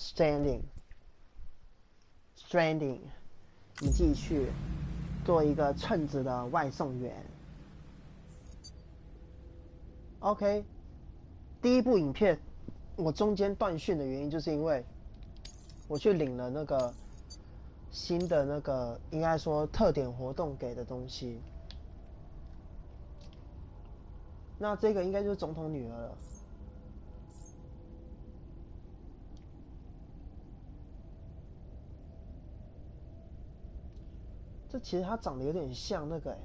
Stranding，我们继续做一个称职的外送员。OK， 第一部影片我中间断讯的原因，就是因为我去领了那个新的那个应该说特点活动给的东西。那这个应该就是总统女儿了。这其实她长得有点像那个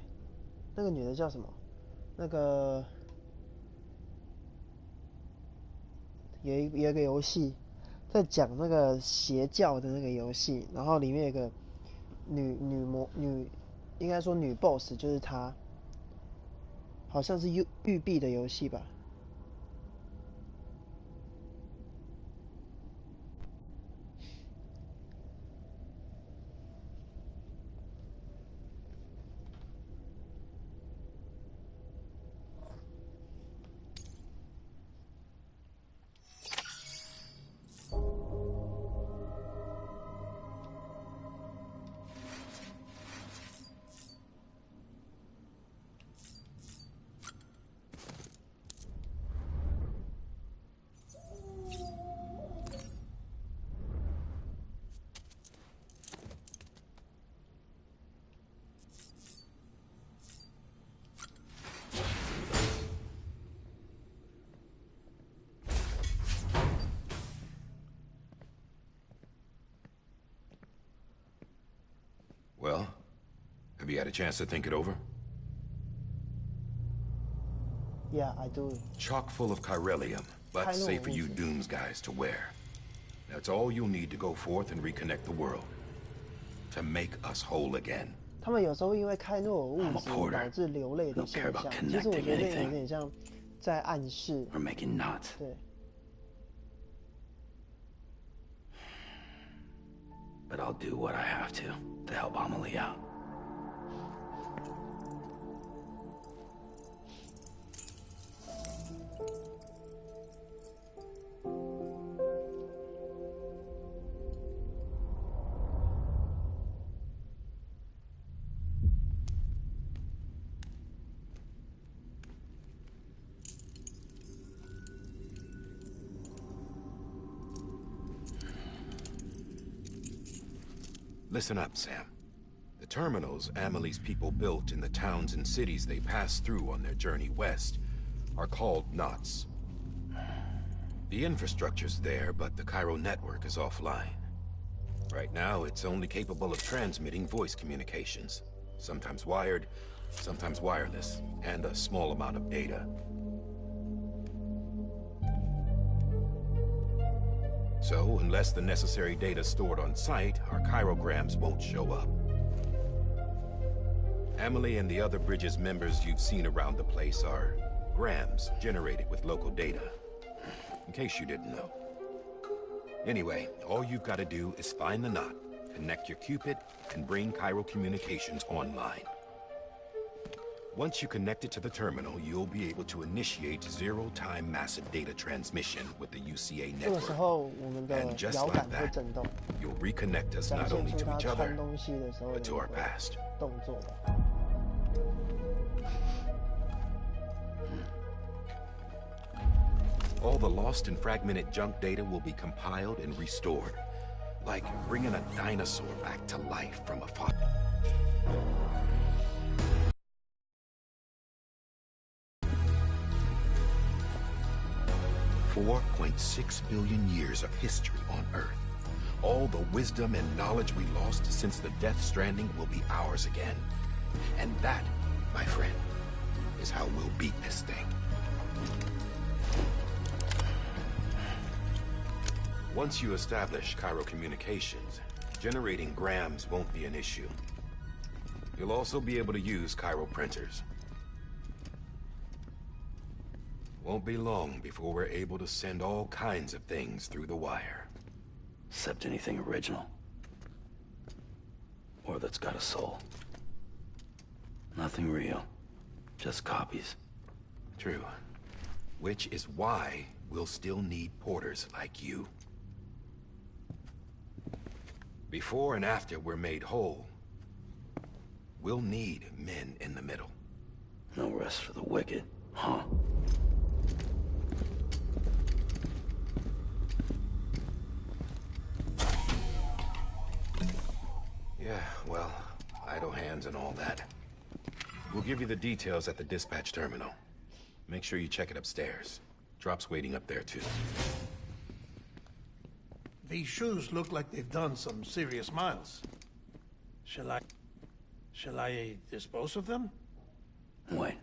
那个女的叫什么？那个有一个游戏，在讲那个邪教的那个游戏，然后里面有个女，应该说女 boss 就是她，好像是育碧的游戏吧。Well, have you had a chance to think it over? Yeah, I do. Chock full of chiralium, but safe for you Dooms guys to wear. That's all you'll need to go forth and reconnect the world. To make us whole again. 他们有时候因为开诺尔物质导致流泪的现象，其实我觉得有点像在暗示。对。But I'll do what I have to help Amelie out. Listen up, Sam. The terminals Amelie's people built in the towns and cities they passed through on their journey west are called knots. The infrastructure's there, but the Cairo network is offline. Right now, it's only capable of transmitting voice communications, sometimes wired, sometimes wireless, and a small amount of data. So, unless the necessary data stored on site, our chirograms won't show up. Amelie and the other Bridges members you've seen around the place are grams generated with local data. In case you didn't know. Anyway, all you've got to do is find the knot, connect your Cupid, and bring Cairo communications online. Once you connect it to the terminal, you'll be able to initiate zero-time massive data transmission with the UCA network. And just like that, you'll reconnect us not only to each other, but to our past. All the lost and fragmented junk data will be compiled and restored, like bringing a dinosaur back to life from a fossil. 4.6 billion years of history on Earth. All the wisdom and knowledge we lost since the Death Stranding will be ours again. And that, my friend, is how we'll beat this thing. Once you establish Cairo communications, generating grams won't be an issue. You'll also be able to use Cairo printers. Won't be long before we're able to send all kinds of things through the wire. Except anything original. Or that's got a soul. Nothing real. Just copies. True. Which is why we'll still need porters like you. Before and after we're made whole, we'll need men in the middle. No rest for the wicked, huh? Yeah, well, idle hands and all that. We'll give you the details at the dispatch terminal. Make sure you check it upstairs. Drop's waiting up there, too. These shoes look like they've done some serious miles. Shall I dispose of them? Wait.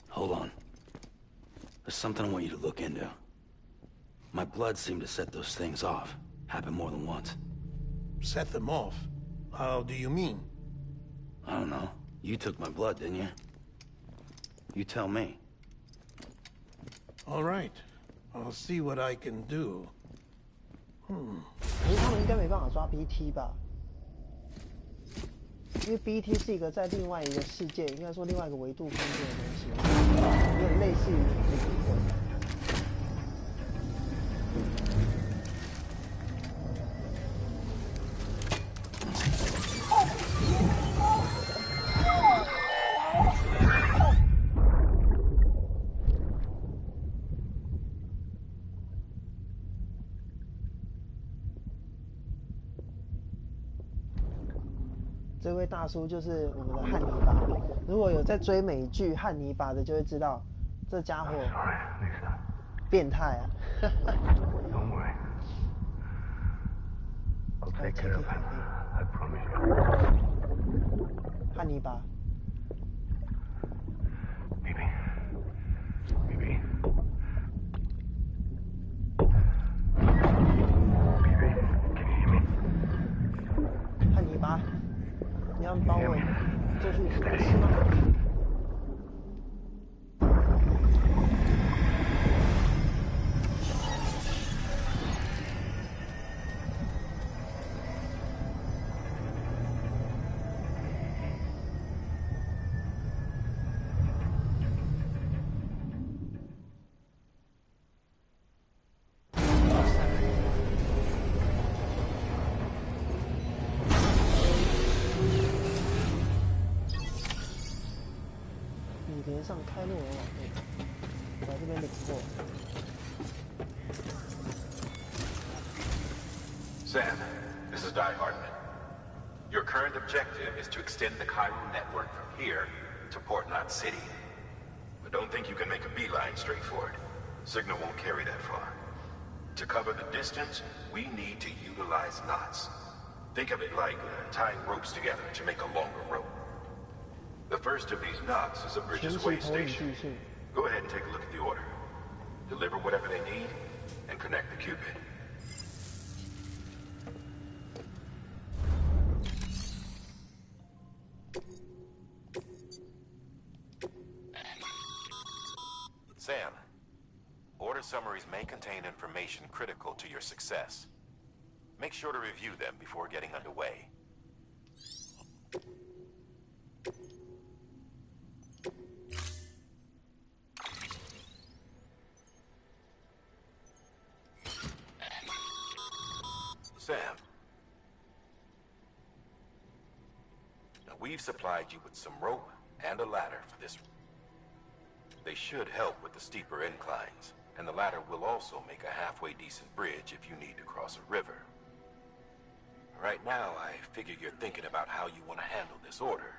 Hold on. There's something I want you to look into. My blood seemed to set those things off. Happened more than once. Set them off? How do you mean? I don't know. You took my blood, didn't you? You tell me. All right. I'll see what I can do. 可是他们应该没办法抓 BT 吧？因为 BT 是一个在另外一个世界，应该说另外一个维度空间的东西，有点类似于那个。这位大叔就是我们的汉尼拔。如果有在追美剧《汉尼拔》的，就会知道这家伙变态啊！Don't worry, I'll take care of him. I promise you. 汉尼拔。Maybe. Maybe, can you hear me? 汉尼拔。你要帮我做出什么事吗？连上开路的网络，我在这边领过。Sam, this is Die Hardman. Your current objective is to extend the Cairo network from here to Port Knot City. But don't think you can make a beeline straight for it. Signal won't carry that far. To cover the distance, we need to utilize knots. Think of it like tying ropes together to make a longer rope. The first of these knots is a Bridges Way station. Go ahead and take a look at the order. Deliver whatever they need, and connect the Cupid. Sam, order summaries may contain information critical to your success. Make sure to review them before getting underway. Sam, now we've supplied you with some rope and a ladder for this. They should help with the steeper inclines, and the ladder will also make a halfway decent bridge if you need to cross a river. Right now, I figure you're thinking about how you want to handle this order.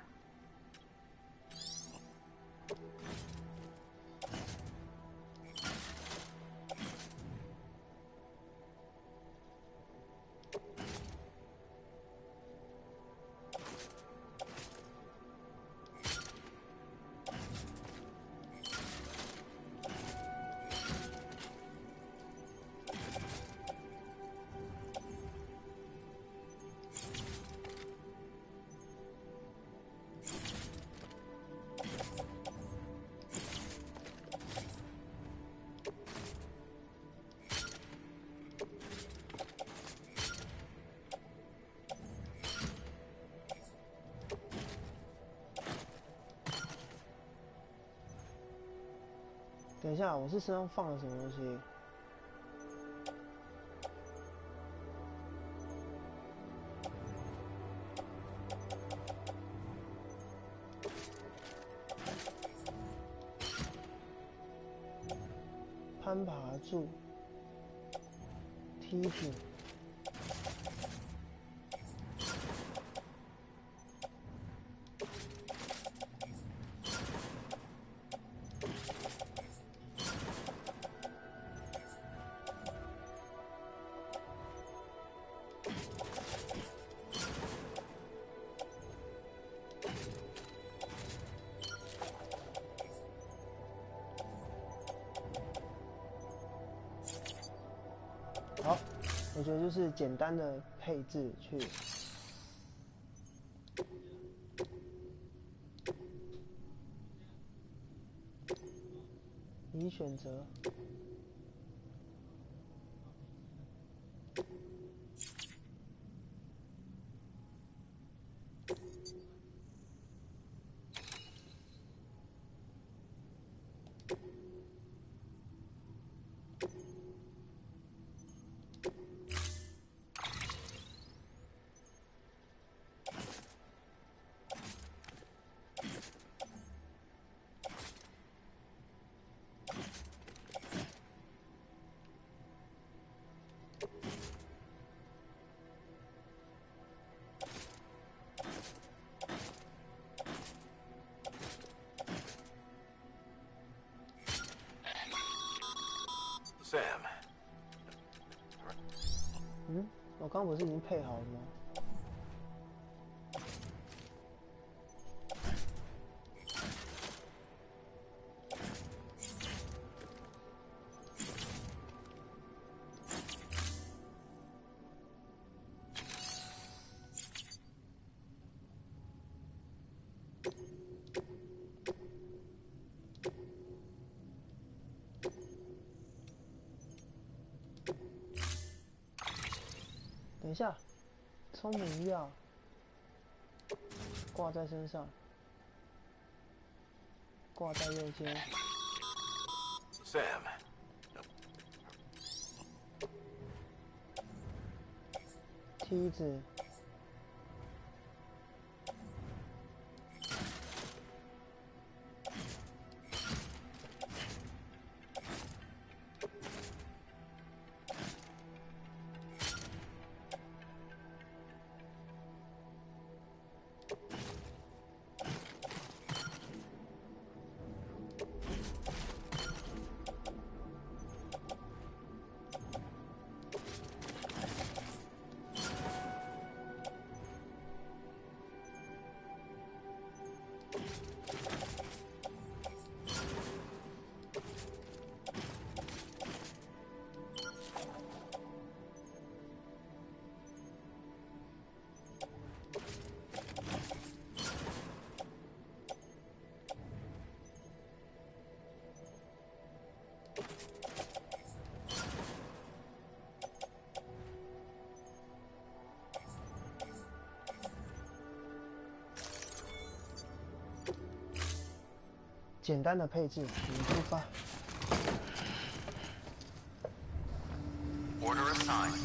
等一下，我是身上放了什么东西？攀爬柱、梯子。好，我觉得就是简单的配置去。已选择。Sam. 嗯，我刚不是已经配好了吗？等一下，聪明药挂在身上，挂在右肩。Sam. 梯子。简单的配置，我们出发。Order assigned.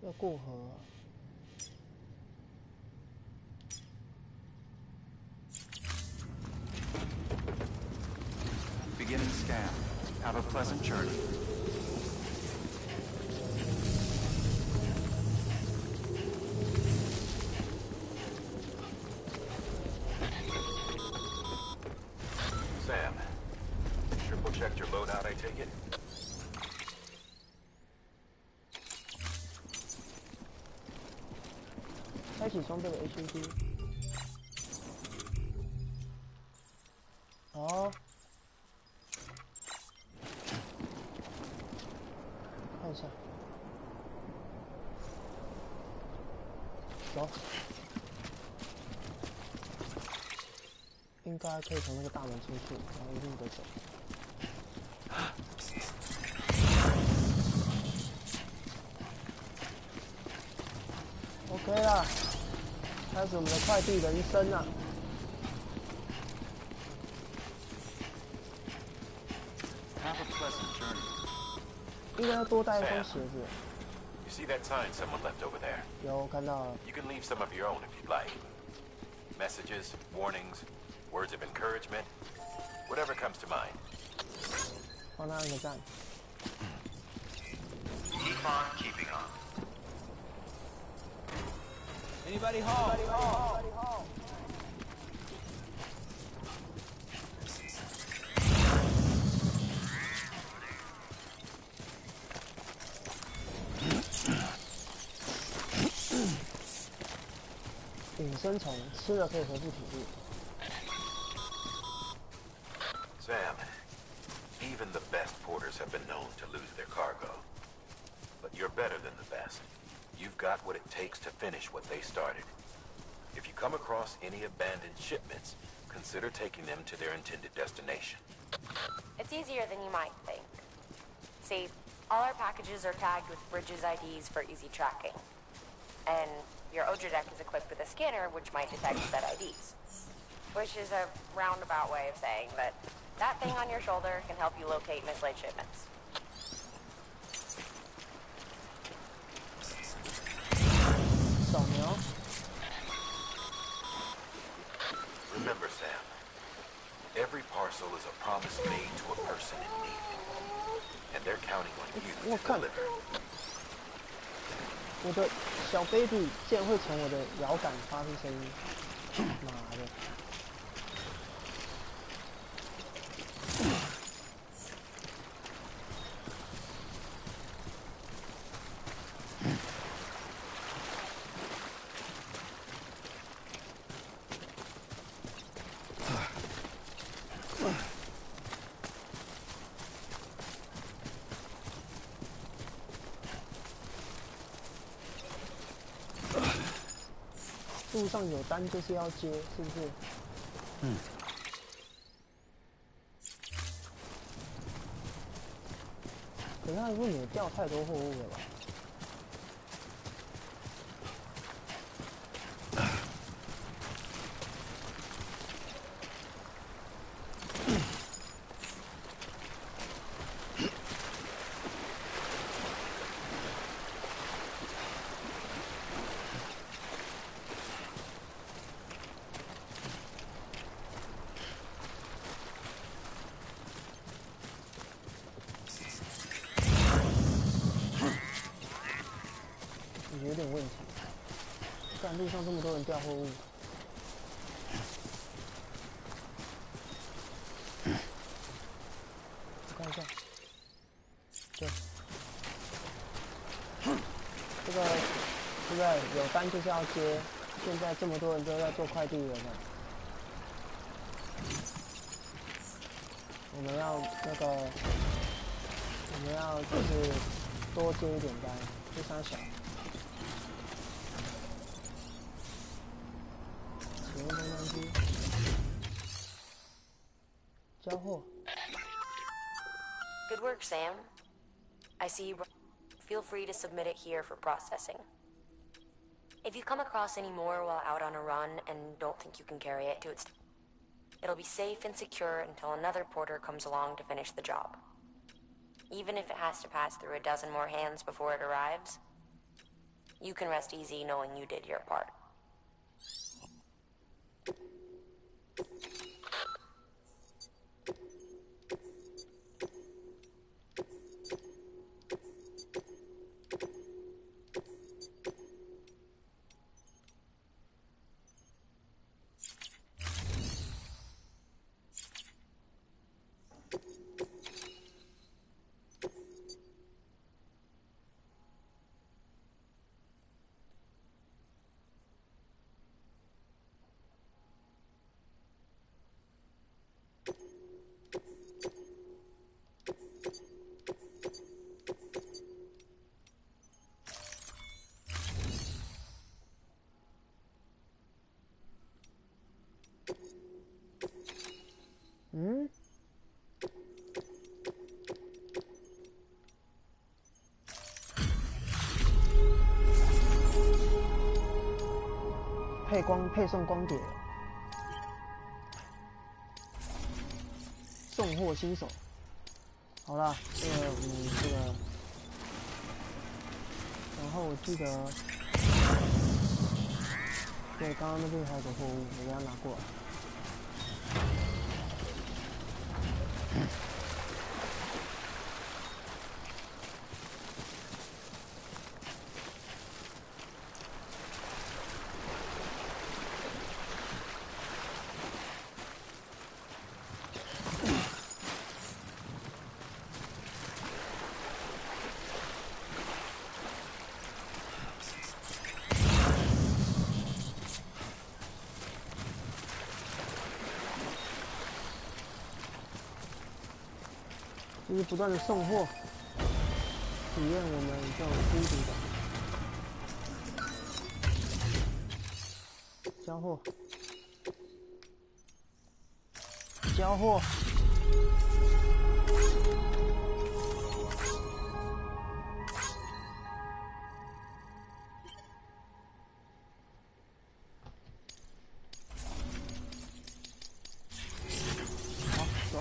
要过河啊。Beginning scan. Have a pleasant journey. Sam. Triple checked your loadout, I take it? 开启装备的 HUD。好。看一下。走。应该可以从那个大门出去，然后一路的走。OK 啦，开始我们的快递人生啦。Have a pleasant journey. 应该要多带一双鞋子。 You see that sign someone left over there? 有看到了。 You can leave some of your own if you'd like. Messages, warnings, words of encouragement, whatever comes to mind. 帮他按个赞。 Keep on keeping on. Anybody home? Anybody home? 隐身虫吃了可以恢复体力。 Sam, even the best porters have been known to lose their cargo. But you're better than the best. You've got what it takes to finish what they started. If you come across any abandoned shipments, consider taking them to their intended destination. It's easier than you might think. See, all our packages are tagged with Bridges IDs for easy tracking. And your Odra deck is equipped with a scanner which might detect said IDs. Which is a roundabout way of saying that that thing on your shoulder can help you locate mislaid shipments. Remember, Sam, every parcel is a promise made to a person in need. And they're counting on you to deliver. 我的小 baby 竟然会从我的摇杆发出声音，妈的！路上有单就是要接，是不是？嗯。可是他说你掉太多货物了吧？有点问题，不然路上这么多人掉货物。我看一下，对，这个对不对？有单就是要接，现在这么多人都在做快递员了，我们要那个，我们要就是多接一点单，非常小。 交货。 Good work, Sam. I see you. Feel free to submit it here for processing. If you come across any more while out on a run and don't think you can carry it to its... It'll be safe and secure until another porter comes along to finish the job. Even if it has to pass through a dozen more hands before it arrives, you can rest easy knowing you did your part.嗯？配送光碟，送货新手。好啦，这个后我记得，对，刚刚那边还有个货物，我给他拿过来。就是不断的送货，体验我们这种孤独感。交货，交货。好，走。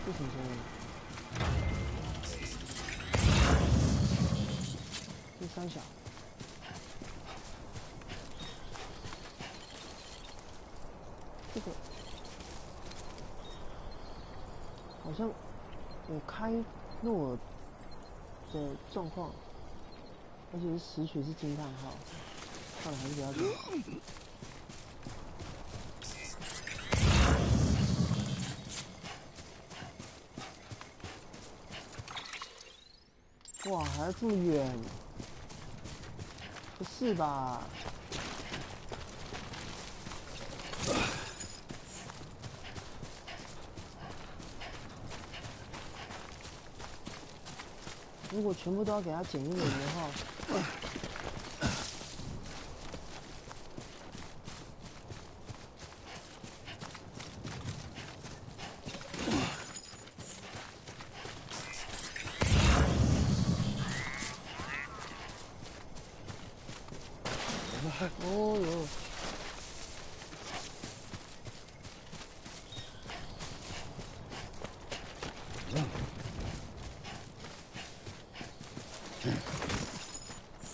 这什么声音？这三小。这个好像我开诺尔的状况，而且是拾取是惊叹号，算了，还是不要这样好。哇，还要这么远？不是吧？如果全部都要给他减1年的话，哦哟！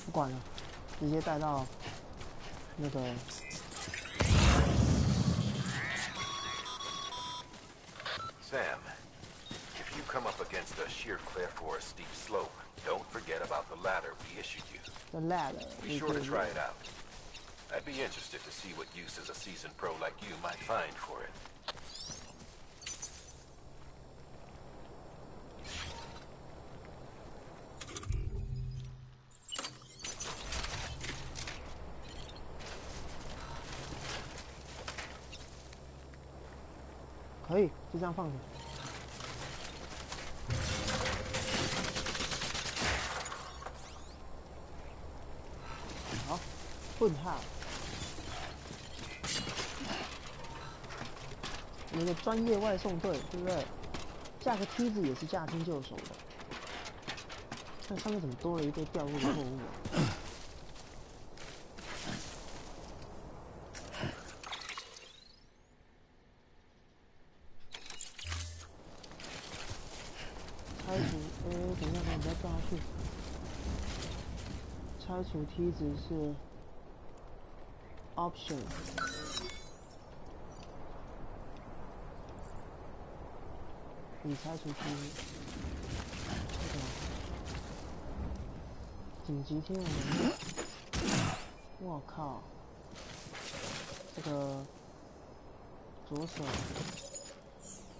不管了，直接带到那个。Sam, if you come up against a sheer cliff or a steep slope, don't forget about the ladder we issued you. The ladder. Be sure to try it out. I'd be interested to see what uses a seasoned pro like you might find for it. 可以，就这样放着。好，混号。我们的专业外送队，对不对？架个梯子也是驾轻就熟的。看上面怎么多了一堆掉落的货物啊？拆除，等一下，你不要掉下去。拆除梯子是 option。已拆除梯子。这个紧急天然能量。我靠！这个左手、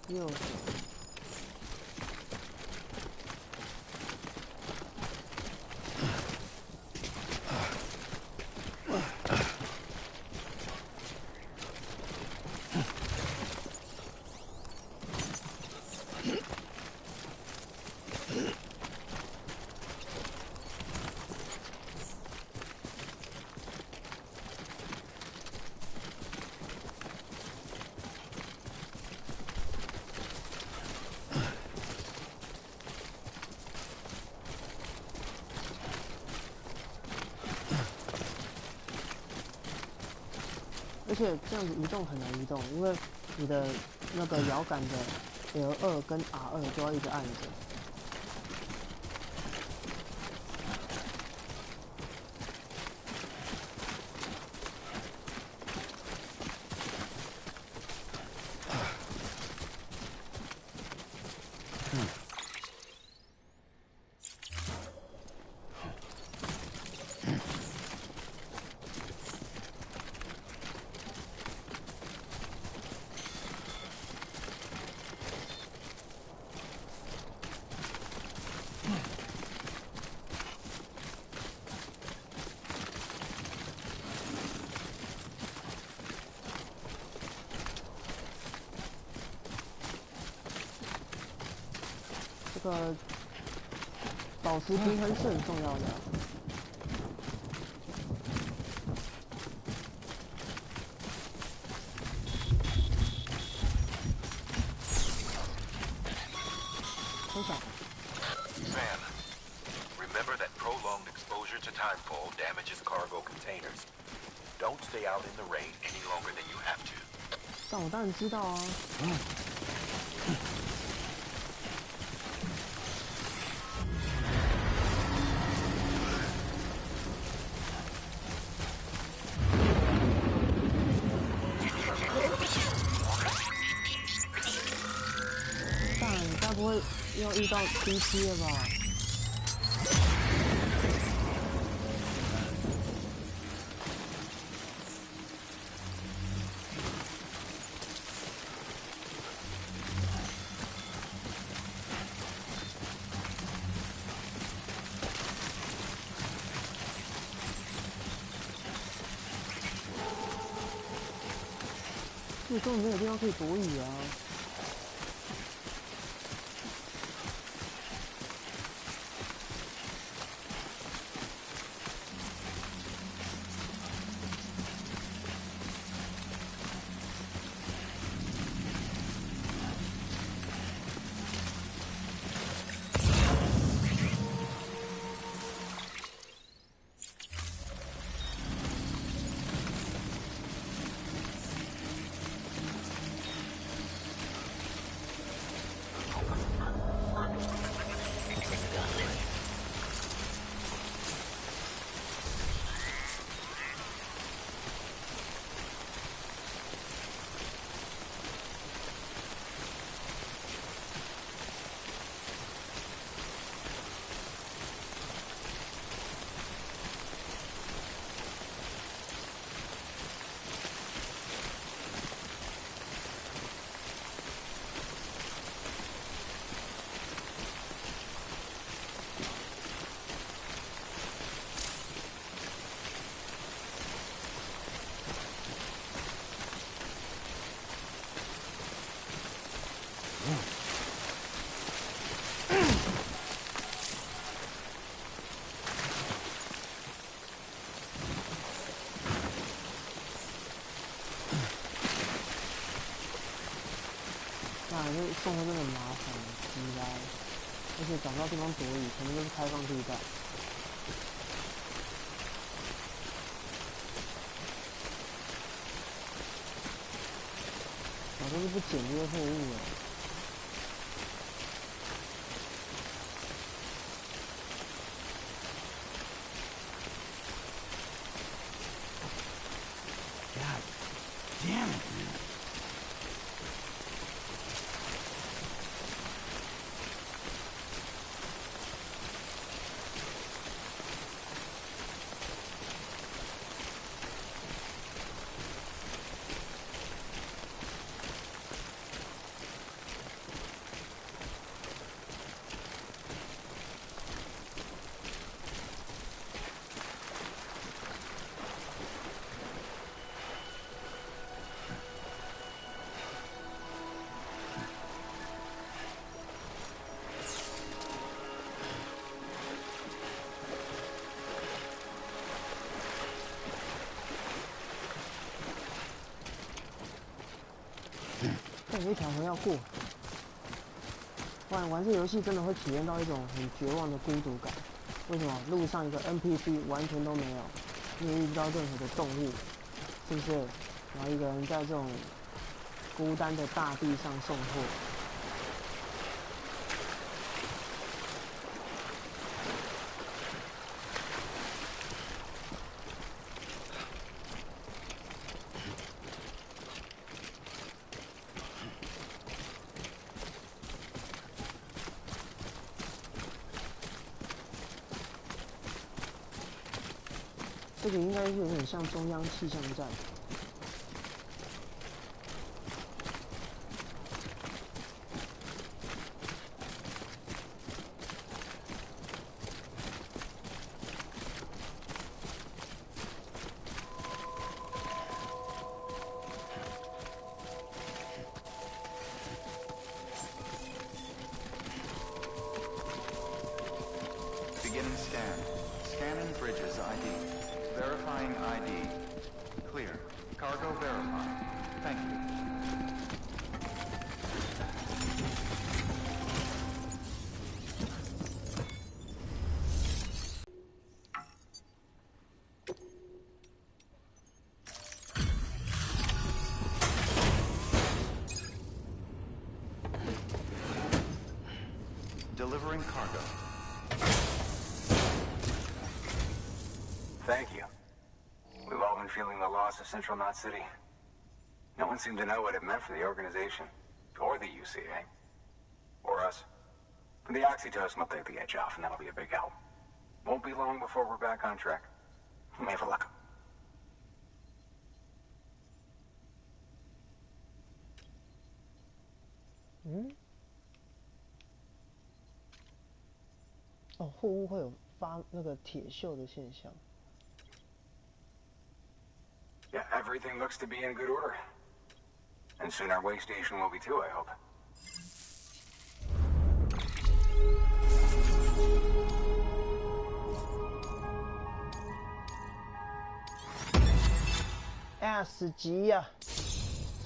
右手。而且这样子移动很难移动，因为你的那个摇杆的 L2跟 R2都要一直按着。个保持平衡是很重要的。分享。 Sam, remember that prolonged exposure to timefall damages cargo containers. Don't stay out in the rain any longer than you have to. 但我当然知道啊。但该不会要遇到 DC 了吧？ 这根本没有地方可以躲雨啊！就送货真的很麻烦，应该，而且找不到地方躲雨，可能都是开放地带。我都是不捡这些货物了。God damn it, man. 有一条河要过，不然玩这游戏真的会体验到一种很绝望的孤独感。为什么？路上一个 NPC 完全都没有，你也遇不到任何的动物，是不是？然后一个人在这种孤单的大地上送货。这个应该是有点像中央气象站。Scanning Bridges ID. Verifying ID. Clear. Cargo verified. Thank you. Delivering cargo. Thank you. We've all been feeling the loss of Central Knot City. No one seemed to know what it meant for the organization. Or the UCA. Or us. The oxytocin will take the edge off, and that'll be a big help. Won't be long before we're back on track. We may have a luck.哦，货物会有发那个铁锈的现象。Yeah, everything looks to be in good order. And soon our way station will be too, I hope. S 级呀，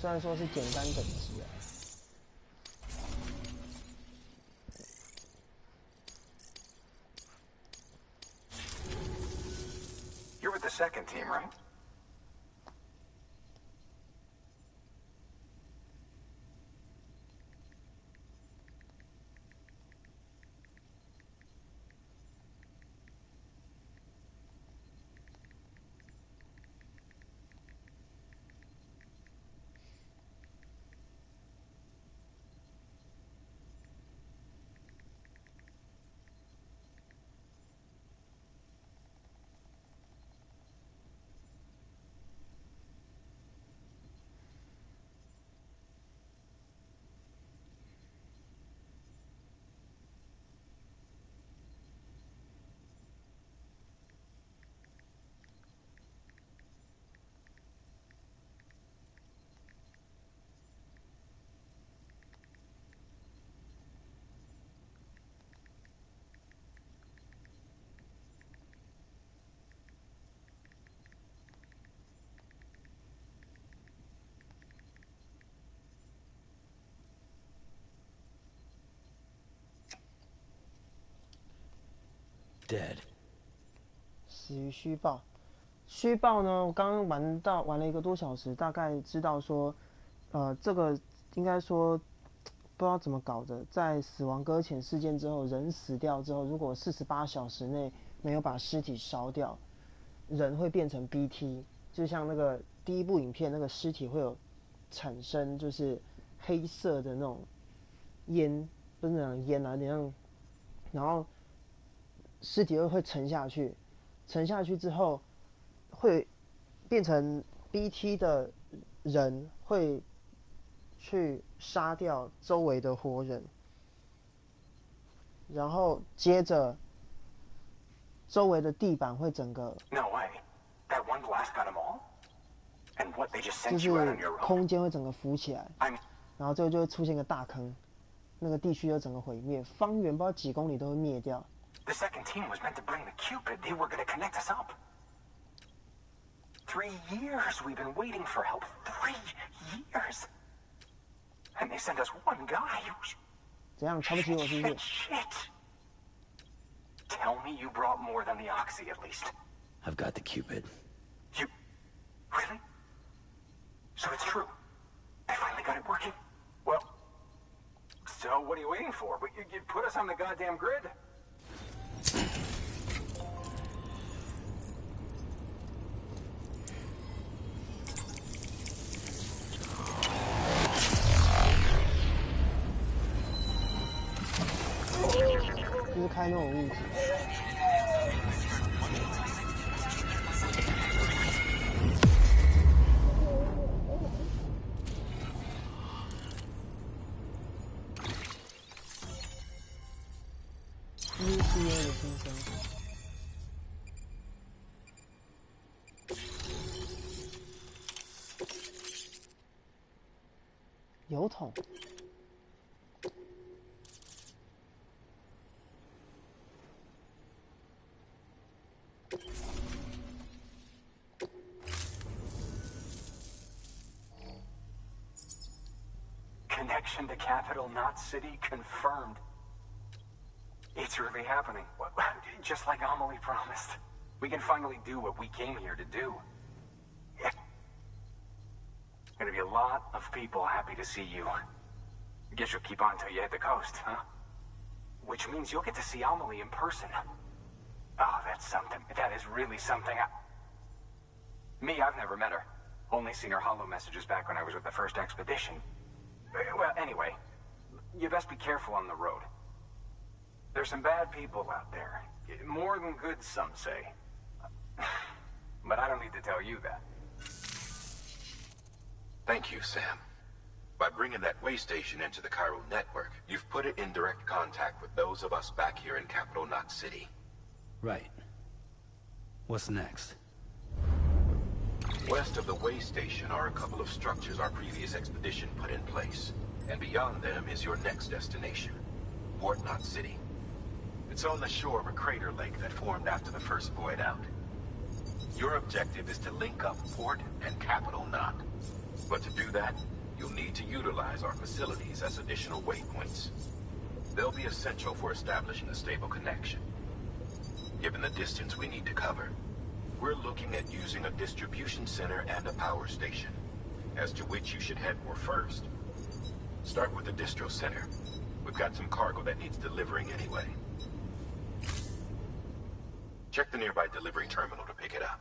虽然说是简单等级啊。You're with the second team, right? Dead. 死于虚报。虚报呢，我刚刚玩了1个多小时，大概知道说，这个应该说不知道怎么搞的，在死亡搁浅事件之后，人死掉之后，如果48小时内没有把尸体烧掉，人会变成 BT， 就像那个第一部影片那个尸体会有产生就是黑色的那种烟，不是那种烟啊，那样，然后尸体会沉下去，沉下去之后会变成 BT 的人会去杀掉周围的活人，然后接着周围的地板会整个 No way. That one blast got them all? And what, they just 就 sent you out on 是 your own? 空间会整个浮起来， I'm 然后最后就会出现一个大坑，那个地区就整个毁灭，方圆不知道几公里都会灭掉。The second team was meant to bring the Cupid. They were going to connect us up. 3 years we've been waiting for help. 3 years. And they sent us one guy who's... 怎样瞧不起我是不是？ Shit. Tell me you brought more than the Oxy at least. I've got the Cupid. You... Really? So it's true. They finally got it working. Well... So what are you waiting for? You put us on the goddamn grid. 就是开那种物质。UCA 的新生。油桶。connection to Capital Knot City confirmed. It's really happening. Just like Amelie promised. We can finally do what we came here to do. Gonna be a lot of people happy to see you. Guess you'll keep on till you hit the coast, huh? Which means you'll get to see Amelie in person. Oh, that's something. That is really something. Me, I've never met her. Only seen her holo messages back when I was with the first expedition. Well, anyway, you best be careful on the road. There's some bad people out there. More than good, some say. But I don't need to tell you that. Thank you, Sam. By bringing that way station into the Cairo network, you've put it in direct contact with those of us back here in Capital Knot City. Right. What's next? West of the way station are a couple of structures our previous expedition put in place. And beyond them is your next destination, Port Knot City. It's on the shore of a crater lake that formed after the first void out. Your objective is to link up Port and Capital Knot. But to do that, you'll need to utilize our facilities as additional waypoints. They'll be essential for establishing a stable connection. Given the distance we need to cover, we're looking at using a distribution center and a power station, as to which you should head for first. Start with the distro center. We've got some cargo that needs delivering anyway. Check the nearby delivery terminal to pick it up.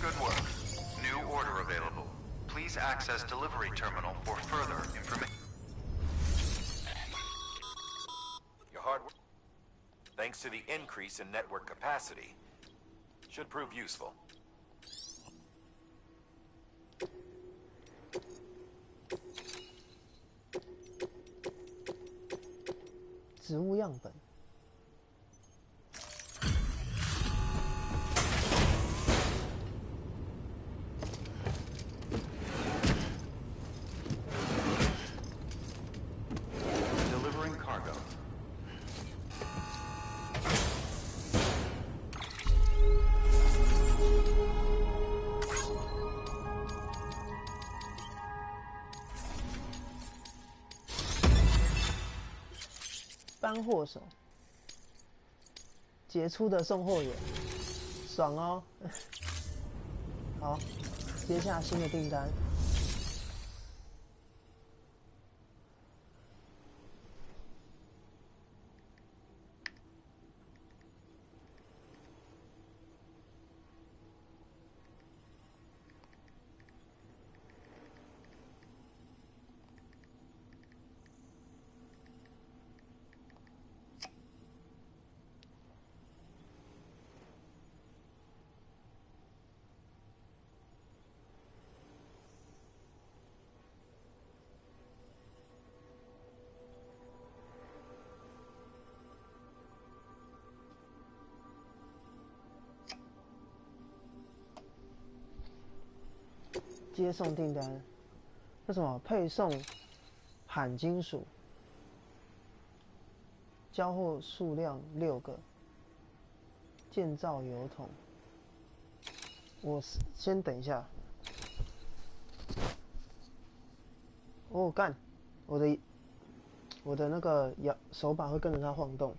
Good work. New order available. Please access delivery terminal for further information. Your hard work, thanks to the increase in network capacity, should prove useful. 植物样本。Delivering cargo. 搬货手，杰出的送货员，爽哦！好，接下新的订单。接送订单，这什么配送钽金属，交货数量6个，建造油桶。我先等一下。哦，干，我的那个手把会跟着它晃动。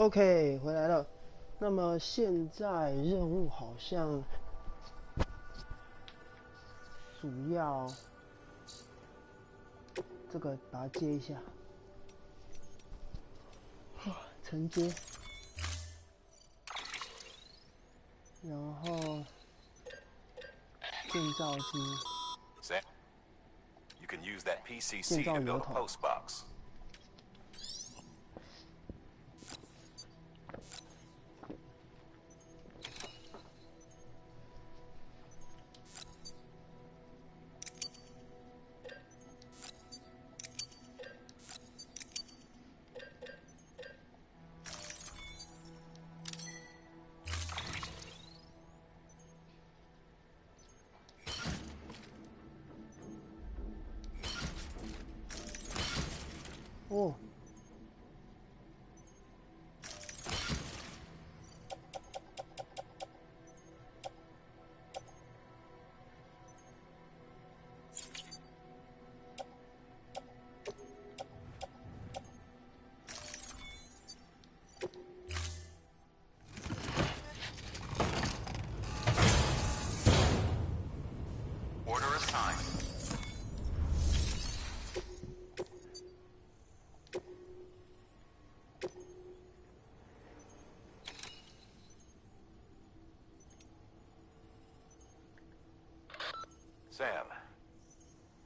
OK， 回来了。那么现在任务好像主要这个把它接一下，承接，然后建造机。Sam, you can use that PCC to build a post box. Oh. Order assigned. Sam,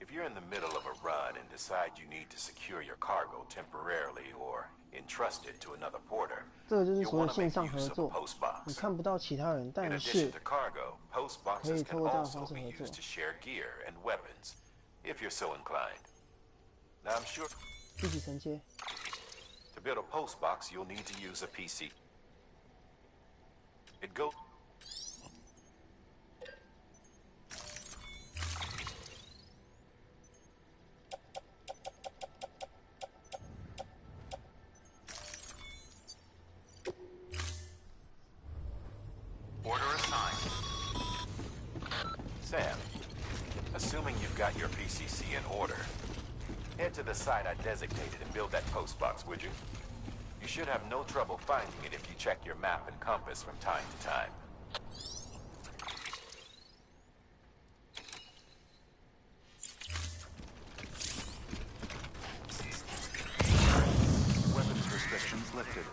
if you're in the middle of a run and decide you need to secure your cargo temporarily or entrust it to another porter, 这个就是 you'll 所谓 want to 线 make 上合 use of a 作， post 你 box. 看不到其他人， In 但 addition 是 to cargo, post 可以 boxes 透 can 过这样的 also 方式 be 合作 used。to share gear and weapons, if you're so inclined. Now I'm sure 一起承接。 to build a post box, you'll need to use a PC. It goes. Order assigned. Sam, assuming you've got your PCC in order, head to the site I designated and build that post box, would you? You should have no trouble finding it if you check your map and compass from time to time. Weapons restrictions lifted.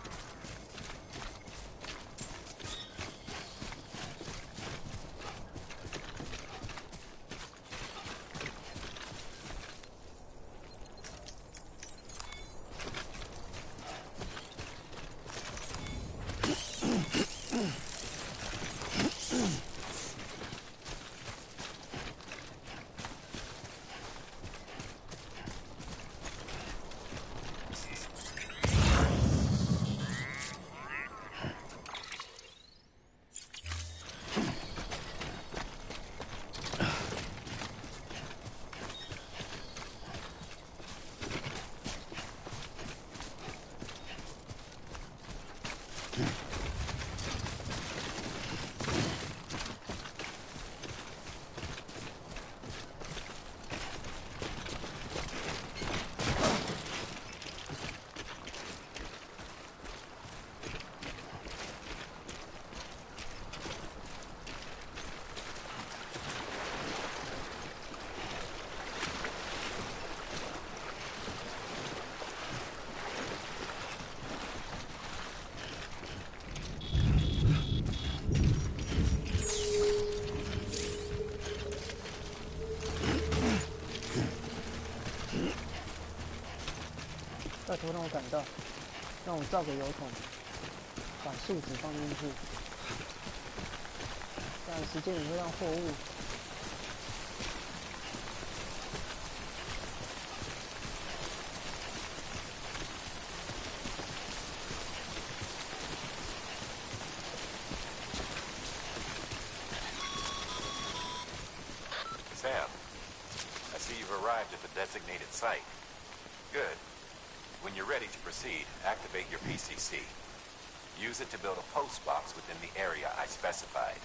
拜托让我赶到，让我造个油桶，把树脂放进去，赶时间也会让货物。Sam, I see you've arrived at the designated site. Good. When you're ready to proceed, activate your PCC. Use it to build a post box within the area I specified.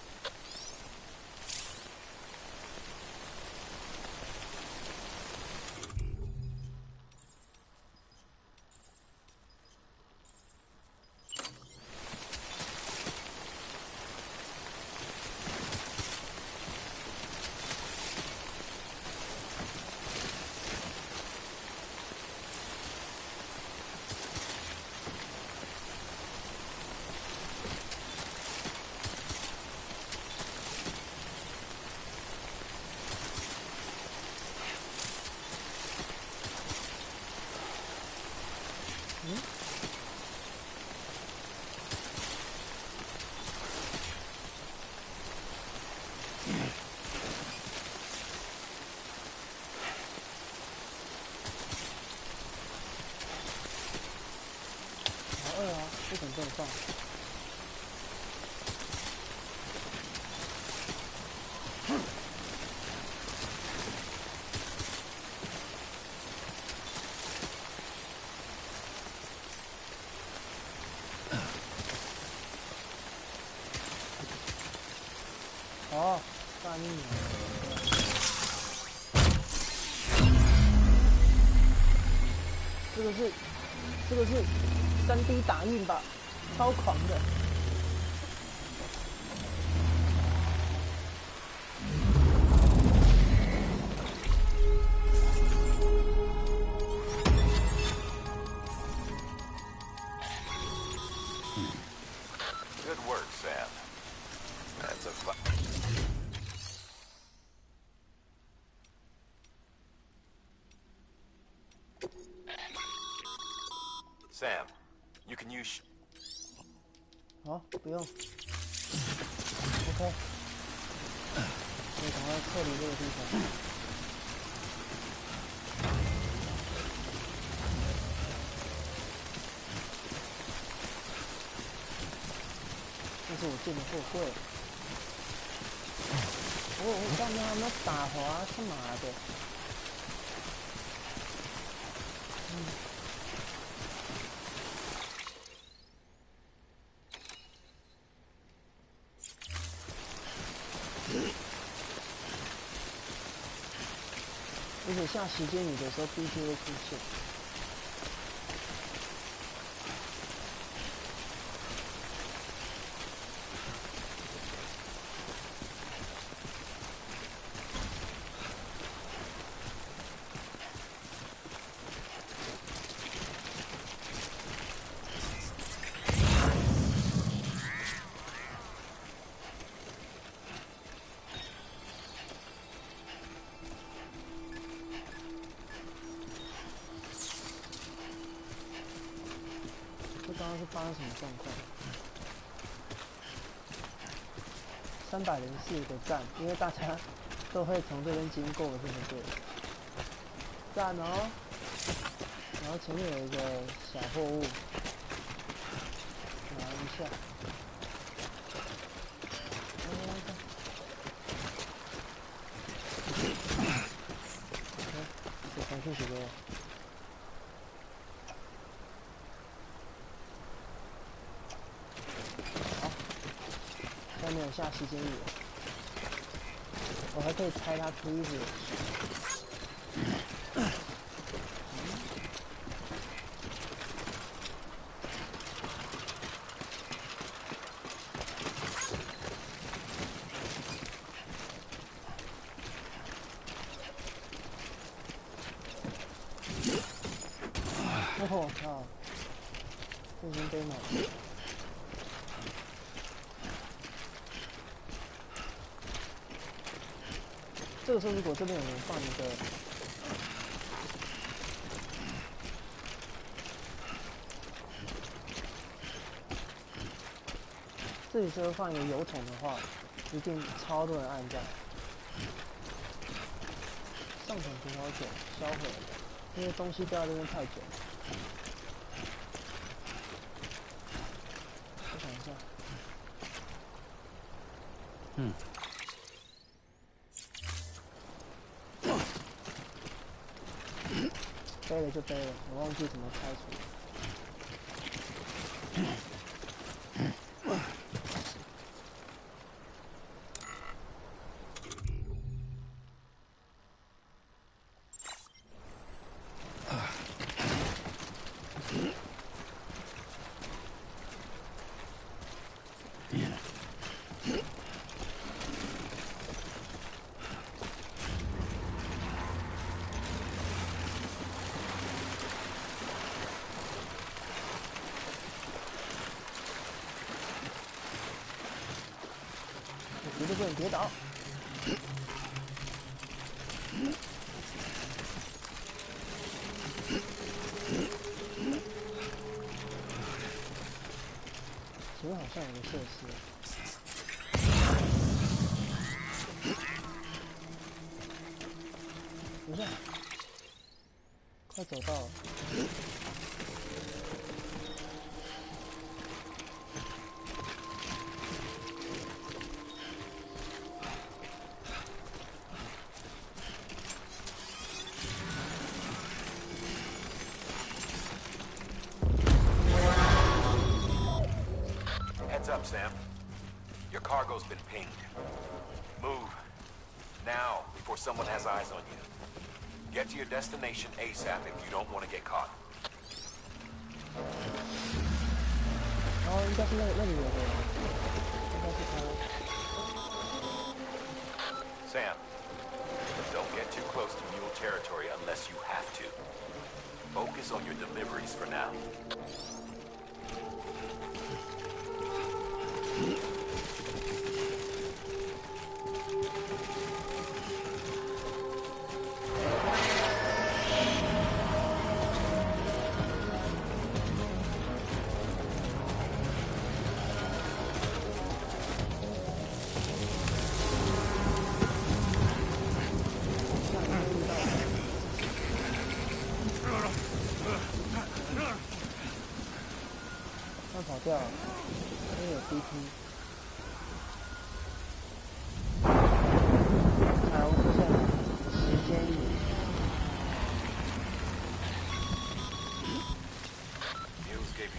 这么放。哦，大命啊！这个是3D 打印吧，超狂的。Good work, Sam. That's a fun. Sam, you can use. 好，不用。OK， 我赶快撤离这个地方。这是我进的货柜。我上面还没有打滑，他妈的！而且下时间雨的时候，BG会出现。刚刚是发生什么状况？304个赞，因为大家都会从这边经过，是不是？赞哦！然后前面有一个小货物，拿一下。这传讯息给我。没有下时间雨，我还可以拆它梯子。我靠，这已经堆满了。这个时候，如果这边有人放一个，这里这个放一个油桶的话，一定超多人按赞。上桶葡萄酒销毁了，因为东西掉在这边太久。我想一下，背了就背了，我忘记怎么拆除。绝对不能跌倒。前面好像有个设施。等一下，快走到了。cargo's been pinged. Move. Now, before someone has eyes on you. Get to your destination ASAP if you don't want to get caught. 哦，应该是那里有的，应该是他。Sam, don't get too close to mule territory unless you have to. Focus on your deliveries for now.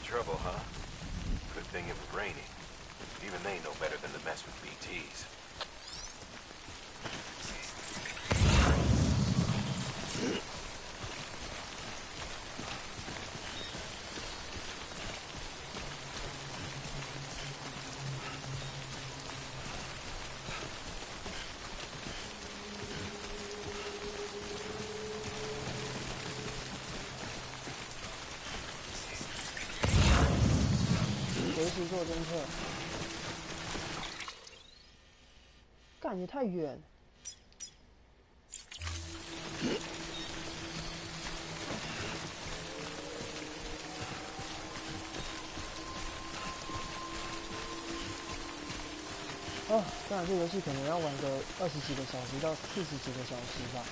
Trouble, huh? Good thing it was raining. Even they know better than to mess with BTs.做侦测，干也太远。哦，当然这游戏可能要玩个20几个小时到40几个小时吧。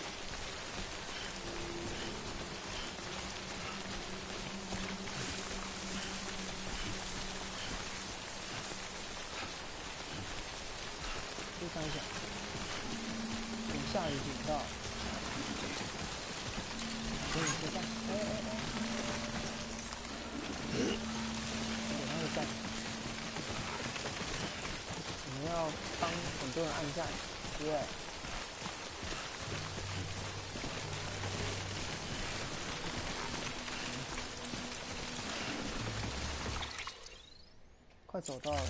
看一下，有下雨警告，可以知道，给他个赞，我们要帮很多人按赞，耶！快走到了。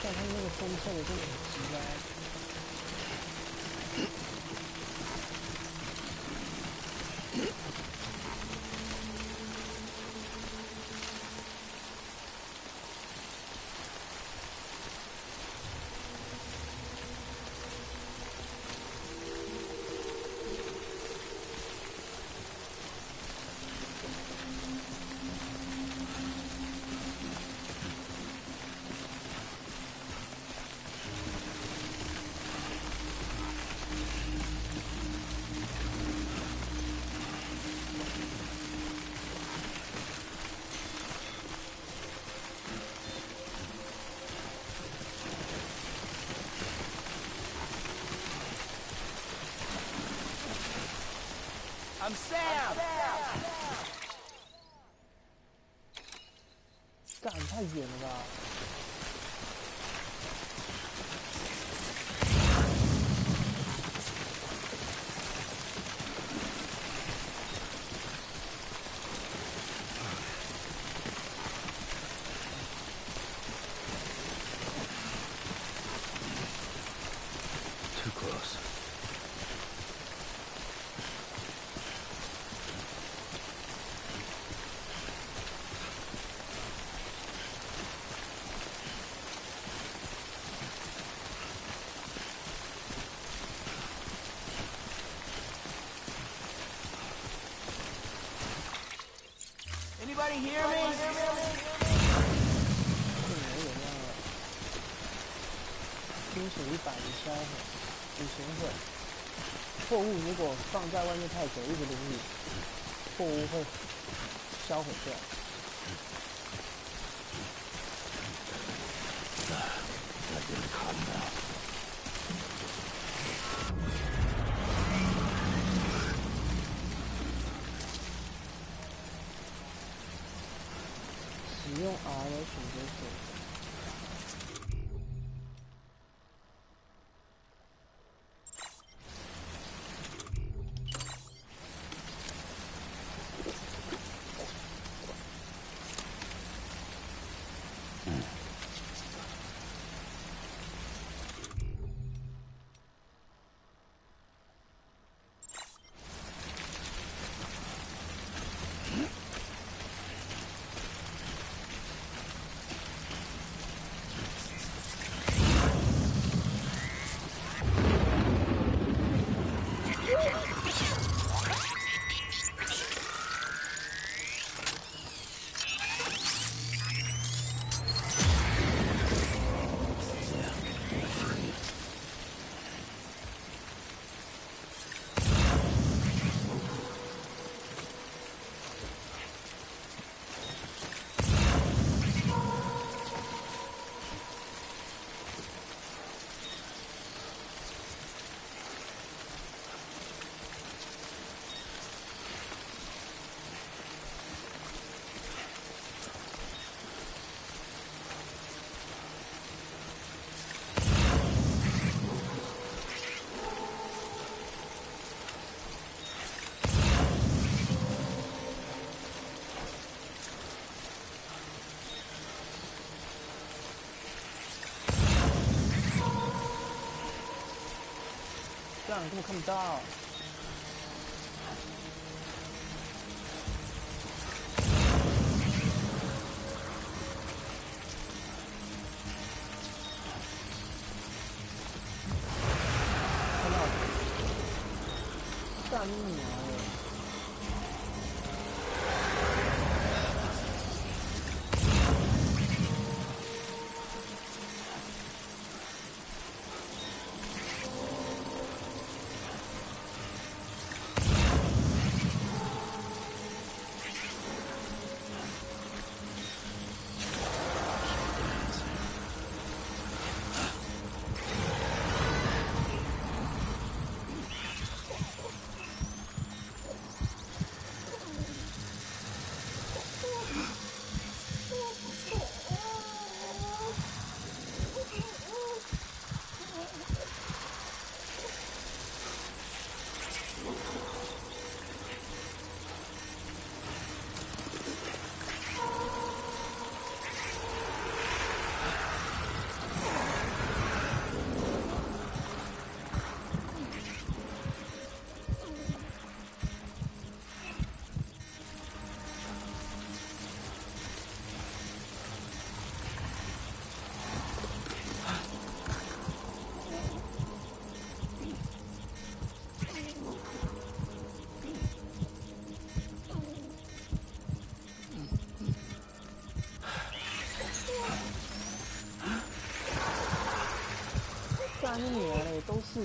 但他那个风车的真的很奇怪。I'm Sam. 干太远了吧！Anybody hear me? 金属100的销毁，储存毁。货物如果放在外面太久，一直淋雨，货物会销毁掉。Gotta get the cotton out. 使用 R 来选择水。这样根本看不到。看到了，干你娘的！干你娘嘞，都是。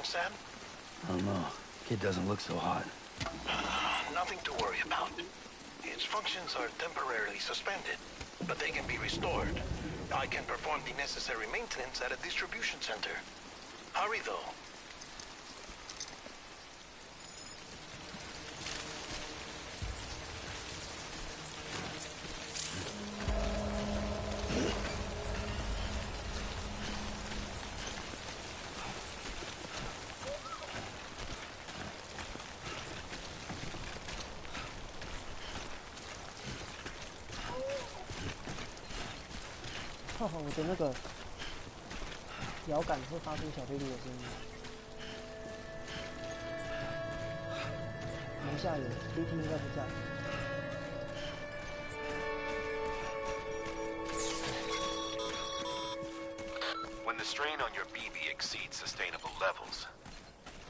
Sam? I don't know. Kid doesn't look so hot. Nothing to worry about. Its functions are temporarily suspended, but they can be restored. I can perform the necessary maintenance at a distribution center. Hurry, though.我的那个摇杆会发出小飞碟的声音。门下有，BT应该不在。When the strain on your BB exceeds sustainable levels,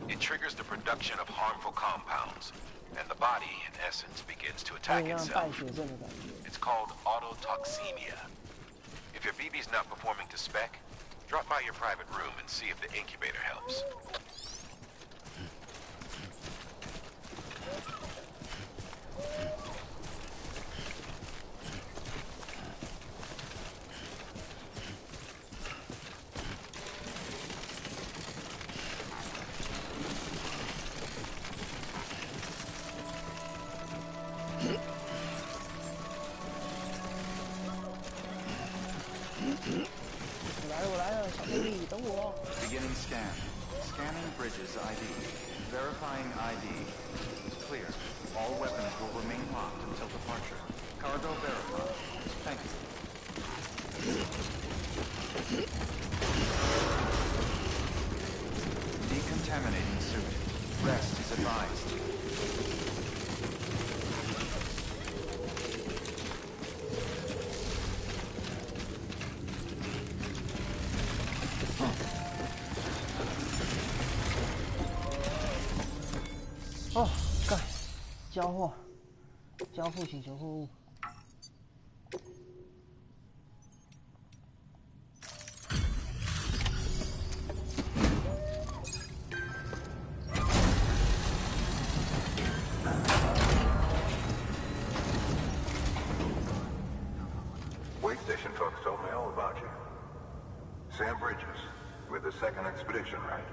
it triggers the production of harmful compounds, and the body, in essence, begins to attack itself. It's called autotoxemia. If your BB's not performing to spec, drop by your private room and see if the incubator helps. Beginning scan. Scanning bridges ID. Verifying ID. Clear. All weapons will remain locked until departure. Cargo verified. Thank you. Decontaminating suit. Rest is advised.哦，干，交付请求货物。Wait station folks told me all about you. Sam Bridges, with the second expedition, right?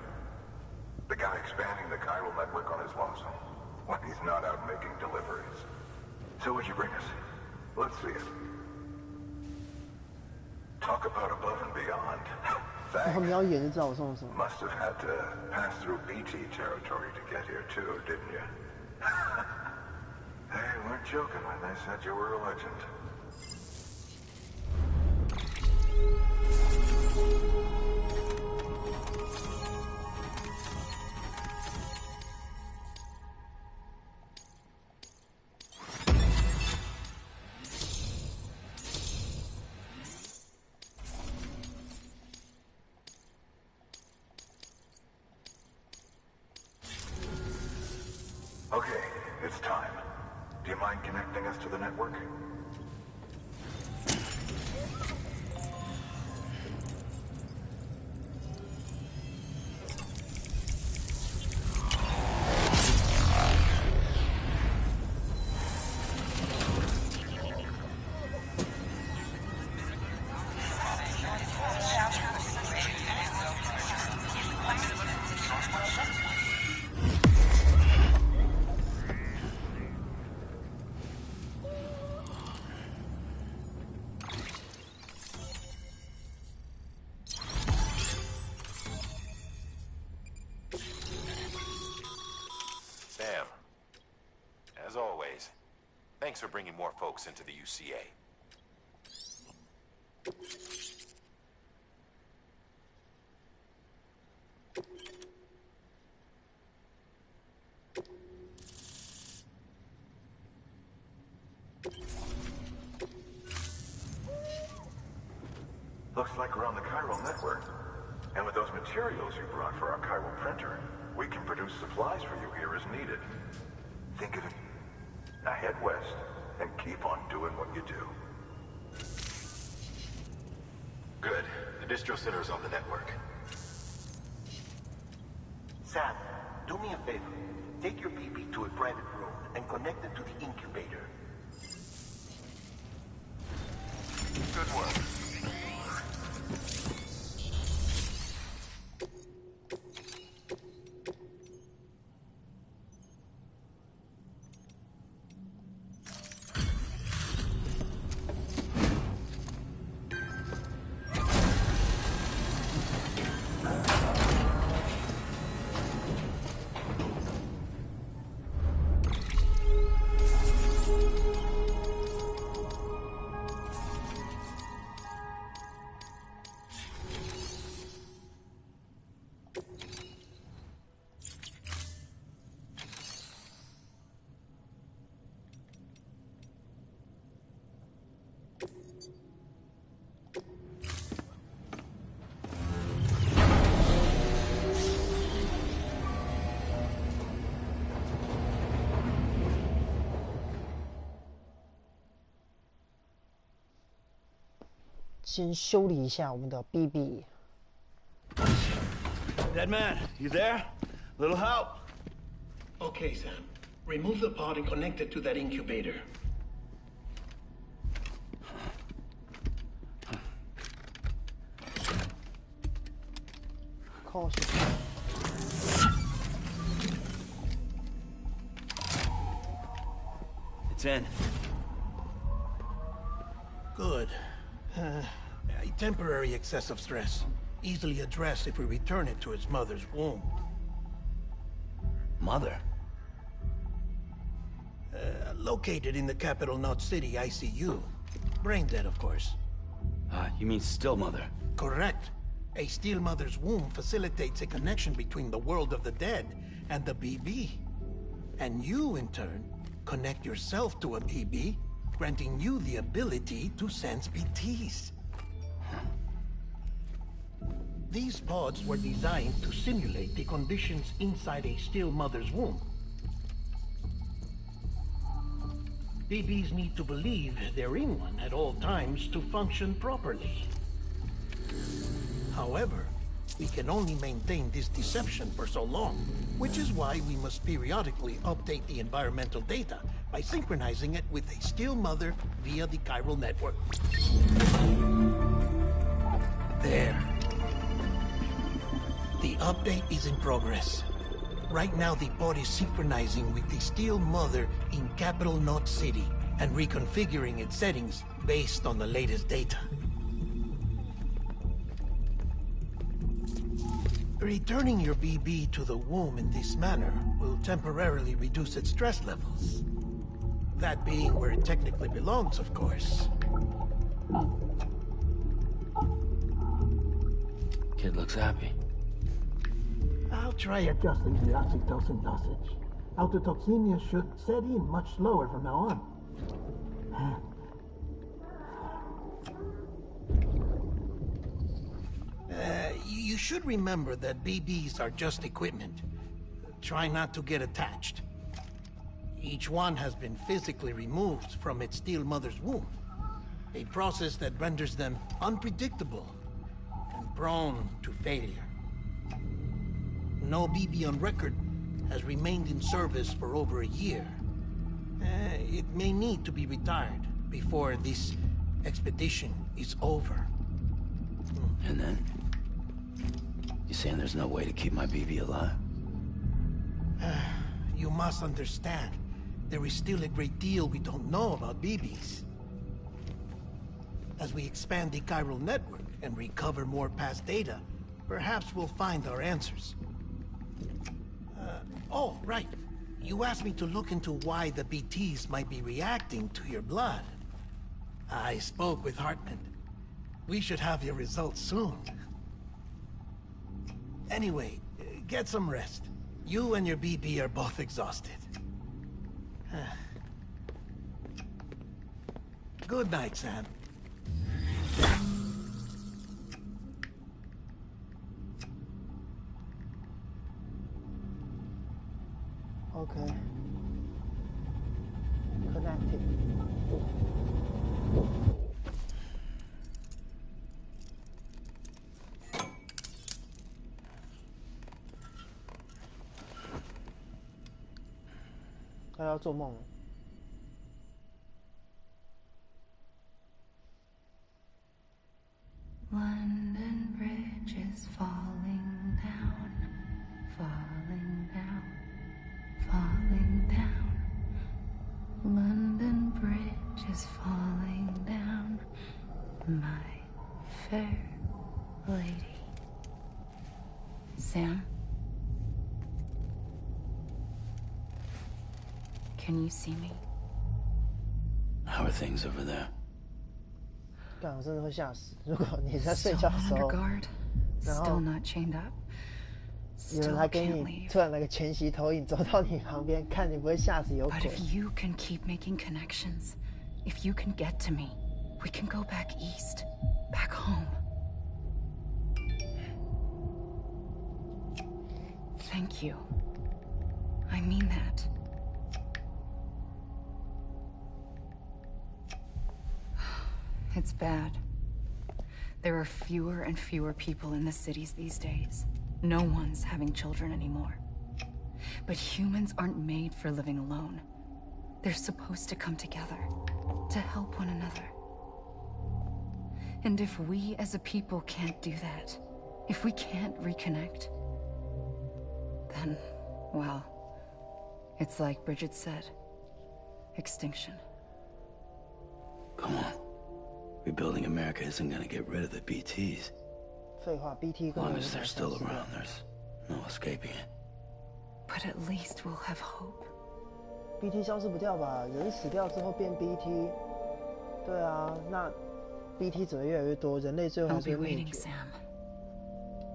The guy expanding the chiral network on his lonesome when he's not out making deliveries. So what'd you bring us? Let's see it. Talk about above and beyond. Thanks. Must have had to pass through BT territory to get here too, didn't you? They weren't joking when they said you were a legend. Okay, it's time. Do you mind connecting us to the network? Sam, as always, thanks for bringing more folks into the UCA. Looks like we're on the chiral network. And with those materials you brought for our chiral printer, we can produce supplies for you here as needed. Think of it. Now head west and keep on doing what you do. Good. The distro center is on the network. Sam, do me a favor. Take your BB to a private room and connect it to the incubator. Good work. 先修理一下我们的 BB。 Dead man, you there? Little help? Okay, Sam. Remove the pod and connect it to that incubator. It's in. Good. A temporary excessive stress. Easily addressed if we return it to its mother's womb. Mother? Located in the capital Knot City ICU. Brain dead, of course. You mean still mother? Correct. A still mother's womb facilitates a connection between the world of the dead and the BB. And you, in turn, connect yourself to a BB, granting you the ability to sense BTs. These pods were designed to simulate the conditions inside a still mother's womb. BBs need to believe they're in one at all times to function properly. However, we can only maintain this deception for so long, which is why we must periodically update the environmental data by synchronizing it with a still mother via the chiral network. There. The update is in progress. Right now, the pod is synchronizing with the still mother in capital Knot City and reconfiguring its settings based on the latest data. Returning your BB to the womb in this manner will temporarily reduce its stress levels. That being where it technically belongs, of course. Kid looks happy. I'll try adjusting the oxytocin dosage. Autotoxemia should set in much slower from now on. You should remember that BBs are just equipment. Try not to get attached. Each one has been physically removed from its still mother's womb. A process that renders them unpredictable and prone to failure. No BB on record has remained in service for over a year. It may need to be retired before this expedition is over. And then? You saying there's no way to keep my BB alive? You must understand, there is still a great deal we don't know about BBs. As we expand the chiral network and recover more past data, perhaps we'll find our answers. Oh, right. You asked me to look into why the BTs might be reacting to your blood. I spoke with Hartman. We should have your results soon. Anyway, get some rest. You and your BB are both exhausted. Good night, Sam. Okay. Connected.他要做梦了。London Bridge is falling down, falling down, falling down. London Bridge is falling down, my fair lady. Sam? Can you see me? How are things over there? 干，我真的会吓死！如果你在睡觉的时候，然后有人还给你突然来个全息投影，走到你旁边，看你不会吓死有鬼。But if you can keep making connections, if you can get to me, we can go back east, back home. Thank you. I mean that. It's bad. There are fewer and fewer people in the cities these days. No one's having children anymore. But humans aren't made for living alone. They're supposed to come together, to help one another. And if we as a people can't do that, if we can't reconnect, then, well, it's like Bridget said, extinction. Come on. Rebuilding America isn't gonna get rid of the BTs. 废话 ，BT As 根本 long 无 as 法 they're 消 still 失掉。 around, there's no escaping it. But at least we'll have hope. BT 消失不掉吧？人死掉之后变 BT， 对啊，那 BT 只会越来越多，人类最后还 I'll 是 be 会灭 waiting, 绝。 Sam.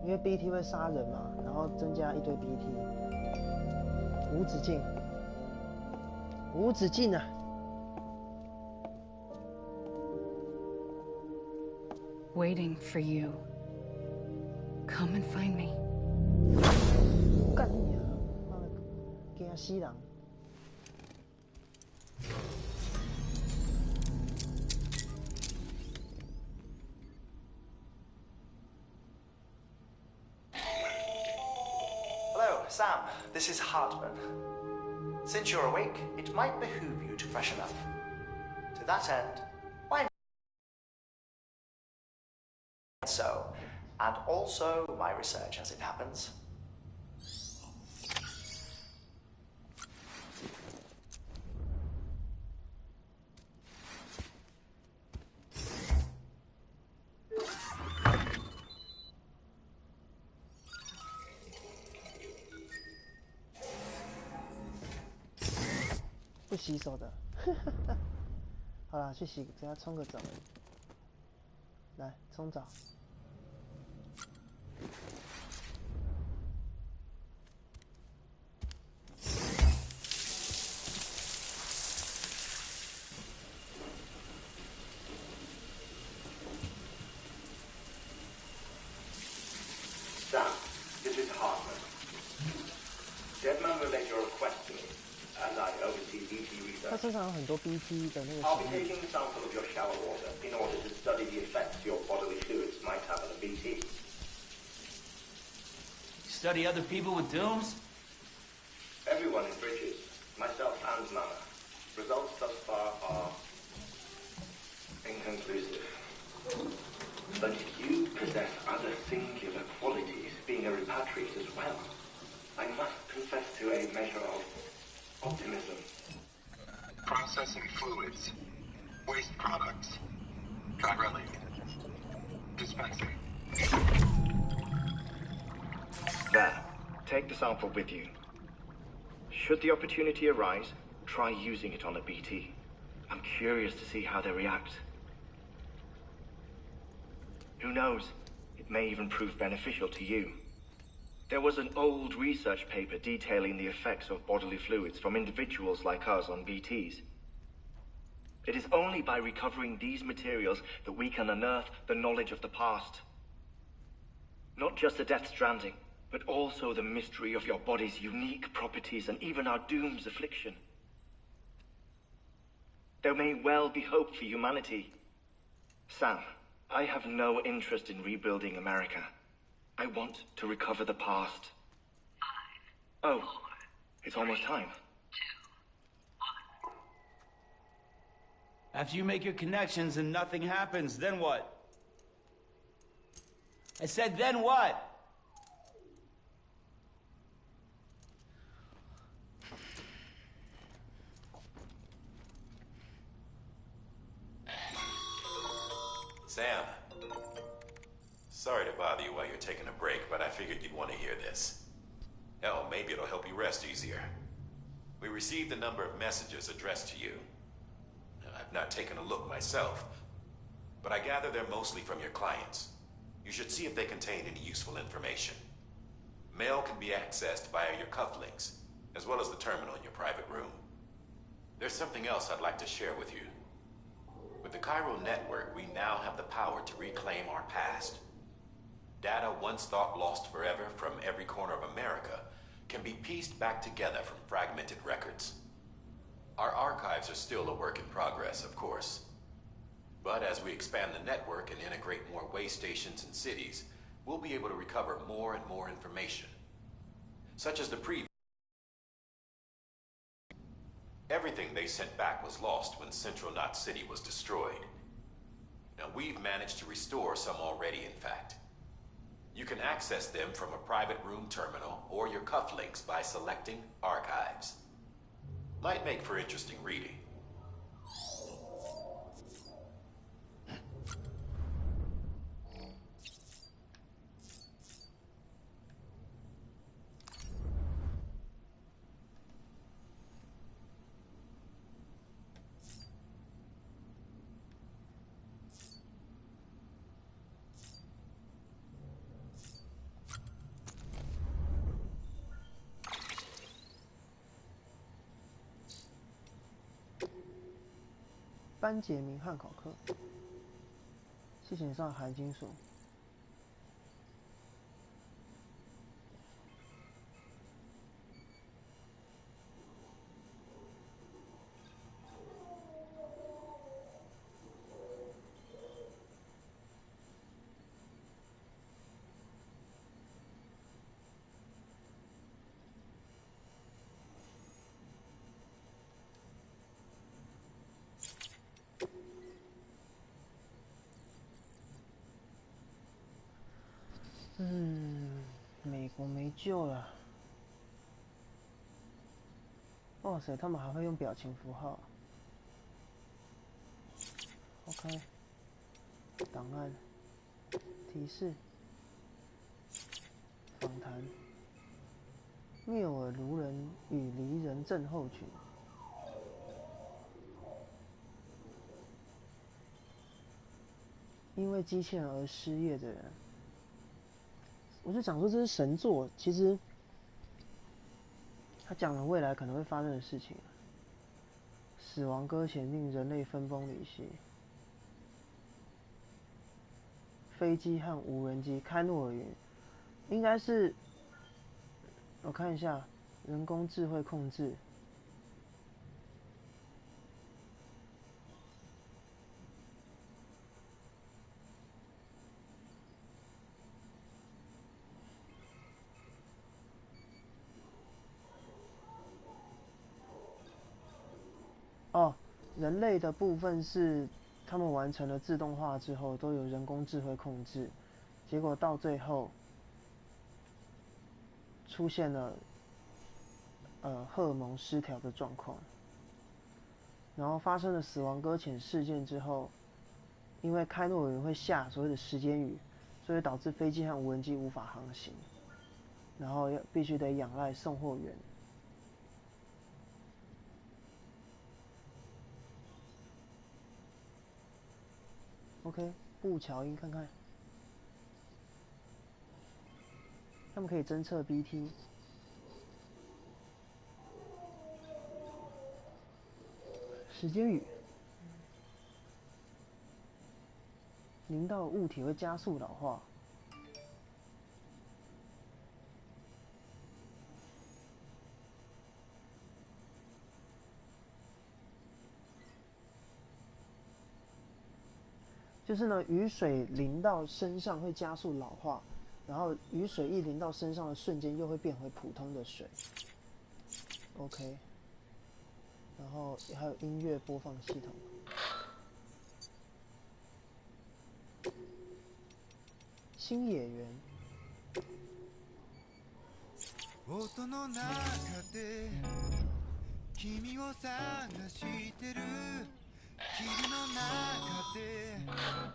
因为 BT 会杀人嘛，然后增加一堆 BT， 无止境，无止境啊！ Waiting for you. Come and find me. 干你啊！妈的，给他吸人。 Hello, Sam. This is Hartman. Since you're awake, it might behoove you to freshen up. To that end, why not? So, and also my research as it happens.不洗手的，好啦，去洗，等下冲个澡而已。来，冲澡。Sam, this is Hartman. Deadman relayed your request to me, as I oversee BT 他 research. 身上有很多 BT 的那个 I'll 小 be 粒。 taking a sample of your shower water in order to study the effects your bodily fluids might have on a BT. Study other people with dooms? Everyone in Bridges, myself and Mama. Results thus far are inconclusive. But you possess other singular qualities, being a repatriate as well. I must confess to a measure of optimism. Processing fluids. Waste products. Direlling. Dispensing. There. Take the sample with you. Should the opportunity arise, try using it on a BT. I'm curious to see how they react. Who knows? It may even prove beneficial to you. There was an old research paper detailing the effects of bodily fluids from individuals like us on BTs. It is only by recovering these materials that we can unearth the knowledge of the past. Not just the Death Stranding, but also the mystery of your body's unique properties and even our doom's affliction. There may well be hope for humanity. Sam, I have no interest in rebuilding America. I want to recover the past. 5, oh, 4, it's almost time. 2, 1. After you make your connections and nothing happens, then what? I said, then what? Sam. Sorry to bother you while you're taking a break, but I figured you'd want to hear this. Hell, maybe it'll help you rest easier. We received a number of messages addressed to you. I've not taken a look myself, but I gather they're mostly from your clients. You should see if they contain any useful information. Mail can be accessed via your cufflinks, as well as the terminal in your private room. There's something else I'd like to share with you. With the Chiral network, we now have the power to reclaim our past. Data once thought lost forever from every corner of America can be pieced back together from fragmented records. Our archives are still a work in progress, of course. But as we expand the network and integrate more way stations and cities, we'll be able to recover more and more information. Such as the Everything they sent back was lost when Central Knot City was destroyed. Now we've managed to restore some already, in fact. You can access them from a private room terminal or your cufflinks by selecting Archives. Might make for interesting reading. 班杰明汉考克，事情上含金属。美国没救了。哇塞，他们还会用表情符号。OK， 档案，提示，访谈，缪尔卢人与离人症候群。因为机器人而失业的人。我就想说这是神作，其实他讲了未来可能会发生的事情。死亡搁浅令人类分崩离析。飞机和无人机，开诺尔云，应该是我看一下，人工智慧控制。哦，人类的部分是他们完成了自动化之后，都有人工智慧控制，结果到最后出现了荷尔蒙失调的状况，然后发生了死亡搁浅事件之后，因为开诺尔云会下所谓的时间雨，所以导致飞机和无人机无法航行，然后必须得仰赖送货员。OK， 布乔因看看，他们可以侦测 BT。时间雨，凝到物体会加速老化。就是呢，雨水淋到身上会加速老化，然后雨水一淋到身上的瞬间又会变回普通的水。OK， 然后还有音乐播放系统。新演员。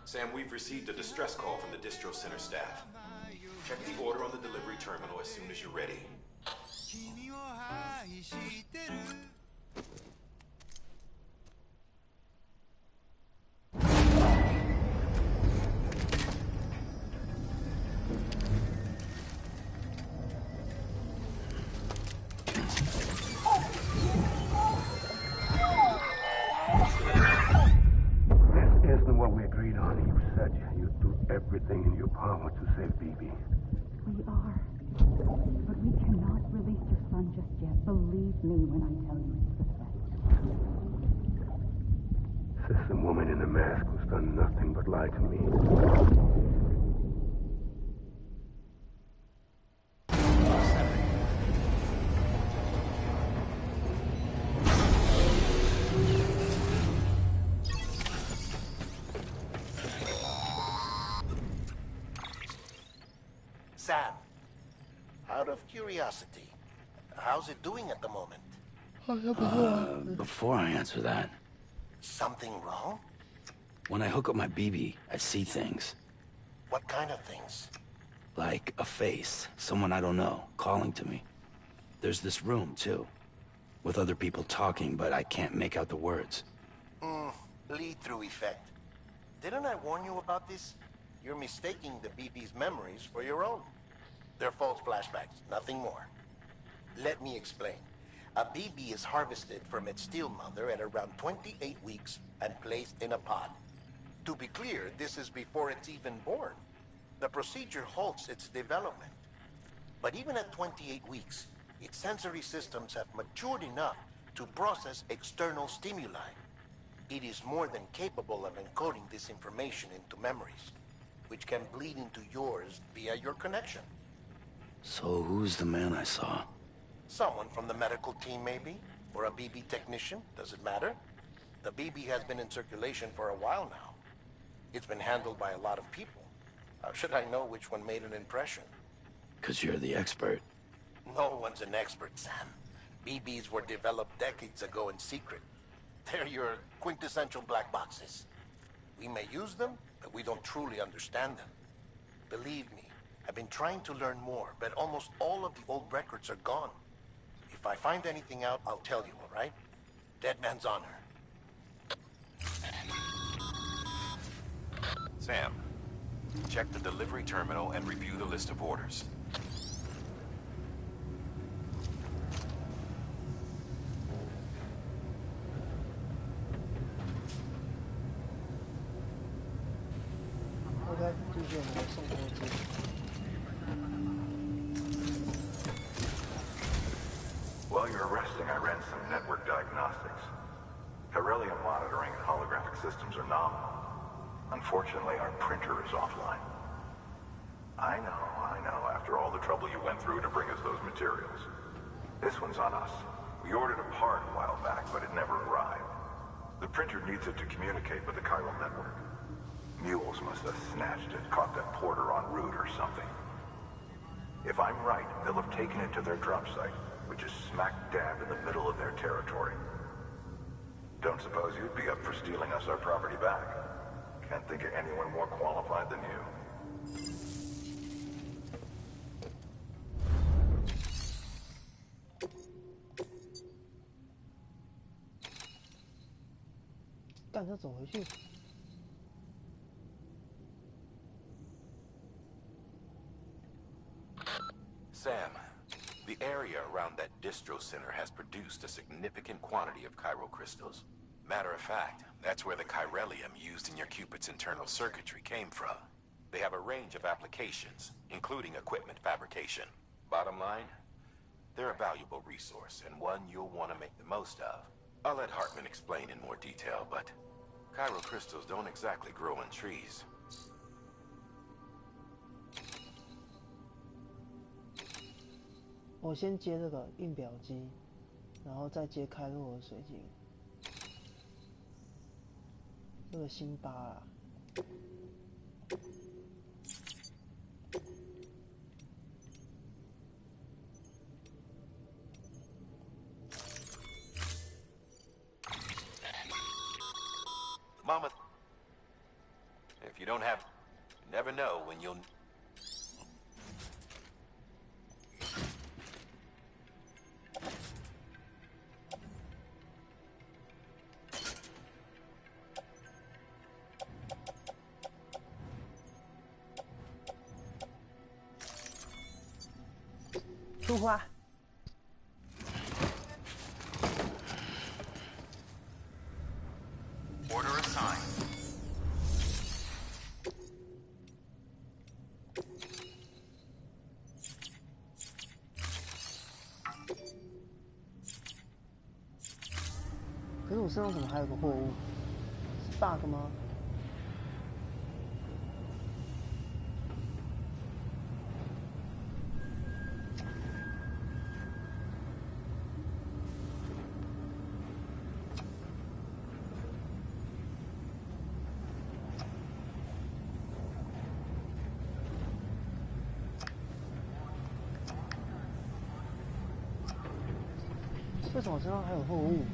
Sam, we've received a distress call from the distro center staff. Check the order on the delivery terminal as soon as you're ready. Everything in your power to save BB. We are. But we cannot release your son just yet. Believe me when I tell you it's the best. System woman in the mask who's done nothing but lie to me. Sam, out of curiosity, how's it doing at the moment? Before I answer that, Something wrong? when I hook up my BB, I see things. What kind of things? Like a face, someone I don't know, calling to me. There's this room, too, with other people talking, but I can't make out the words. Bleed-through effect. Didn't I warn you about this? You're mistaking the BB's memories for your own. They're false flashbacks, nothing more. Let me explain. A BB is harvested from its steel mother at around 28 weeks and placed in a pod. To be clear, this is before it's even born. The procedure halts its development. But even at 28 weeks, its sensory systems have matured enough to process external stimuli. It is more than capable of encoding this information into memories, which can bleed into yours via your connection. So who's the man I saw? Someone from the medical team, maybe? Or a BB technician? Does it matter? The BB has been in circulation for a while now. It's been handled by a lot of people. How should I know which one made an impression? 'Cause you're the expert. No one's an expert, Sam. BBs were developed decades ago in secret. They're your quintessential black boxes. We may use them, but we don't truly understand them. Believe me, I've been trying to learn more, but almost all of the old records are gone. If I find anything out, I'll tell you, all right? Dead man's honor. Sam, check the delivery terminal and review the list of orders. OK，继续我们的送货机。While you're resting, I ran some network diagnostics. Beryllium monitoring and holographic systems are nominal. Unfortunately, our printer is offline. I know. After all the trouble you went through to bring us those materials. This one's on us. We ordered a part a while back, but it never arrived. The printer needs it to communicate with the chiral network. Mules must have snatched it, caught that porter en route or something. If I'm right, they'll have taken it to their drop site, which is smack dab in the middle of their territory. Don't suppose you'd be up for stealing us our property back? Can't think of anyone more qualified than you. 干，要走回去。Sam, the area around that distro center has produced a significant quantity of chiral crystals. Matter of fact, that's where the chiralium used in your Cupid's internal circuitry came from. They have a range of applications, including equipment fabrication. Bottom line, they're a valuable resource and one you'll want to make the most of. I'll let Hartman explain in more detail, but chiral crystals don't exactly grow on trees. 我先接这个印表机，然后再接开路的水晶。这个辛巴啊，Mama, if you don't have, you never know when you'll...出发。Order assigned.可是我身上怎么还有个货物？ bug 吗？为什么我身上还有货物？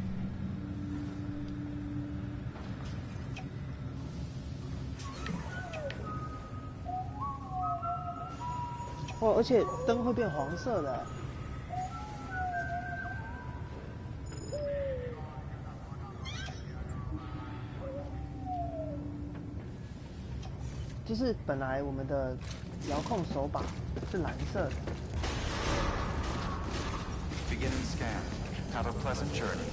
哦，而且灯会变黄色的。就是本来我们的遥控手把是蓝色的。Beginning scan. Have a pleasant journey.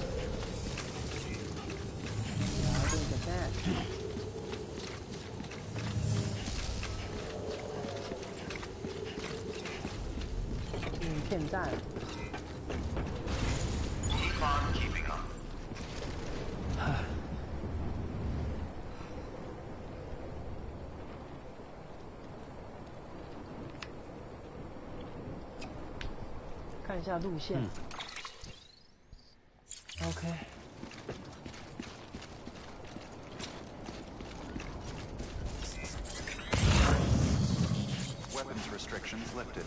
Look at that. 骗站。Keep on keeping on. 看一下路线。OK。Weapons restrictions lifted.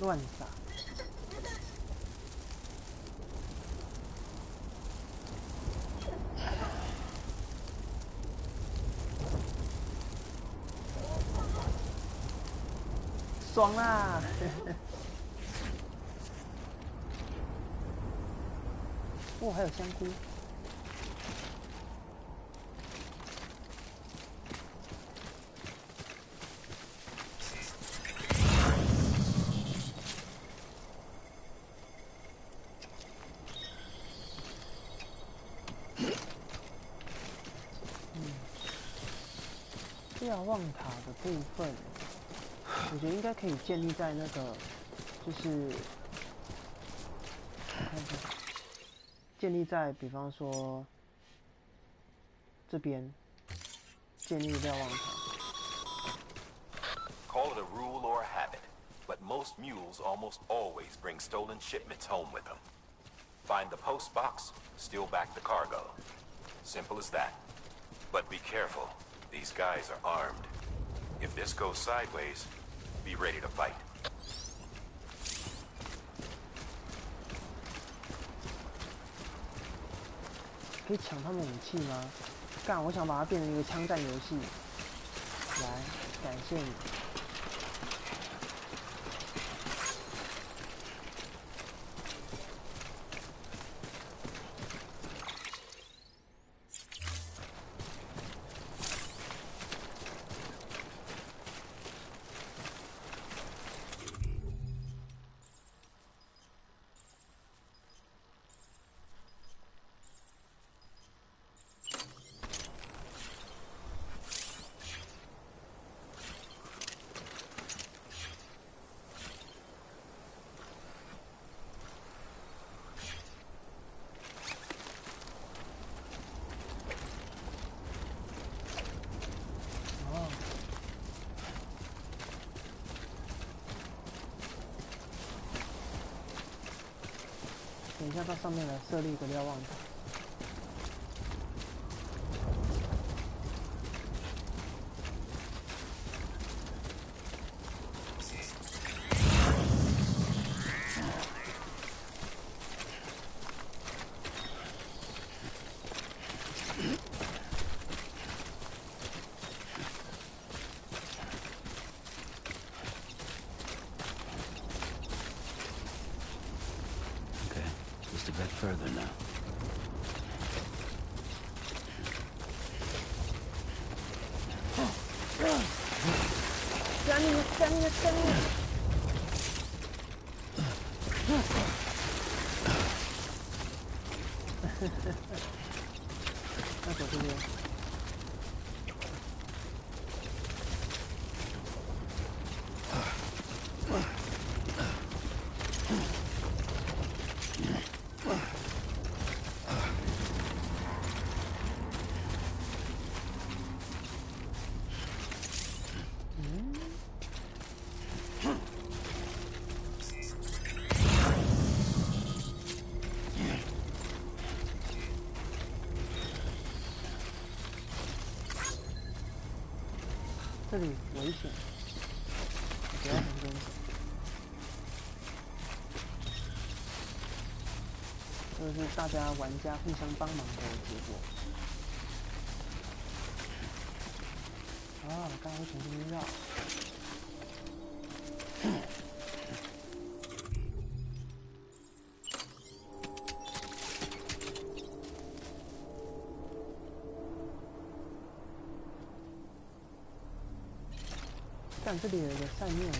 乱撒。爽啦！哦，还有香菇。瞭望塔的部分，我觉得应该可以建立在那个，就是看看，建立在比方说这边建立瞭望塔。Call it a rule or a habit, but most mules almost always bring stolen shipments home with them. Find the post box, steal back the cargo. Simple as that. But be careful. These guys are armed. If this goes sideways, be ready to fight. 可以抢他们武器吗？干，我想把它变成一个枪战游戏。来，感谢你。等一下到上面来设立一个瞭望塔。Just a bit further now. 在干你！那走这边。这里危险，不要从这边走。这是大家玩家互相帮忙的结果。啊，刚刚从这边绕。看这里有一个善念人的。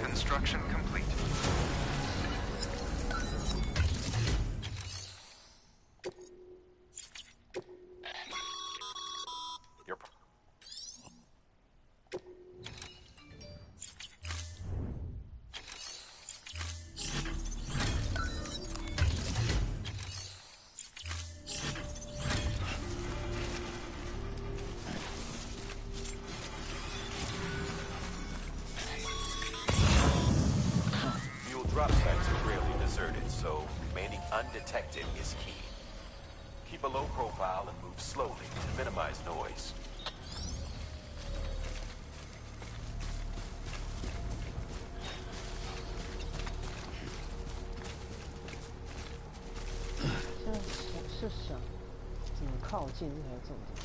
Construction complete. Drop sites are rarely deserted, so remaining undetected is key. Keep a low profile and move slowly to minimize noise. 现在是想怎么靠近这才是重点。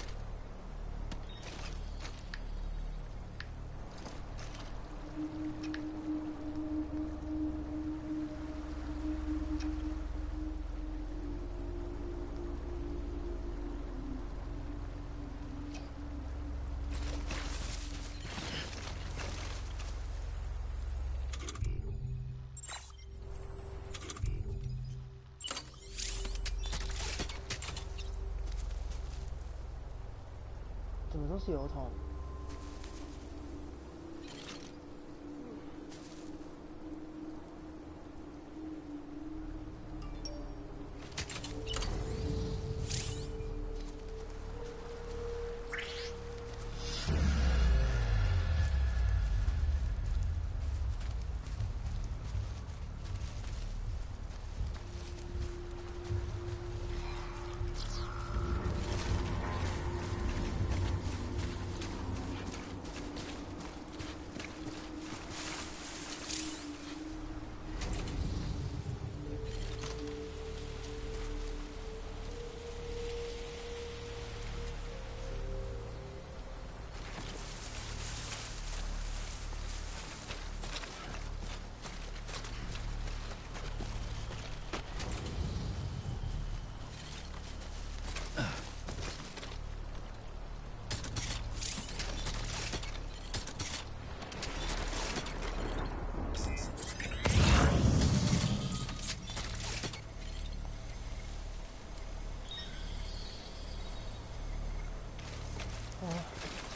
怎么都是油桶？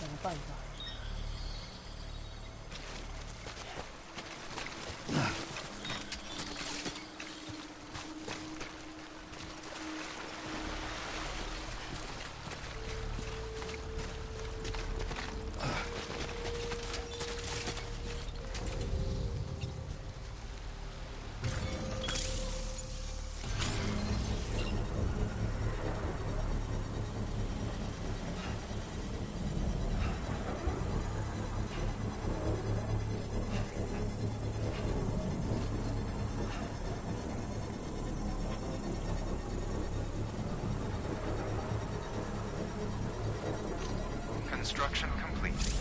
想个办法。Construction complete.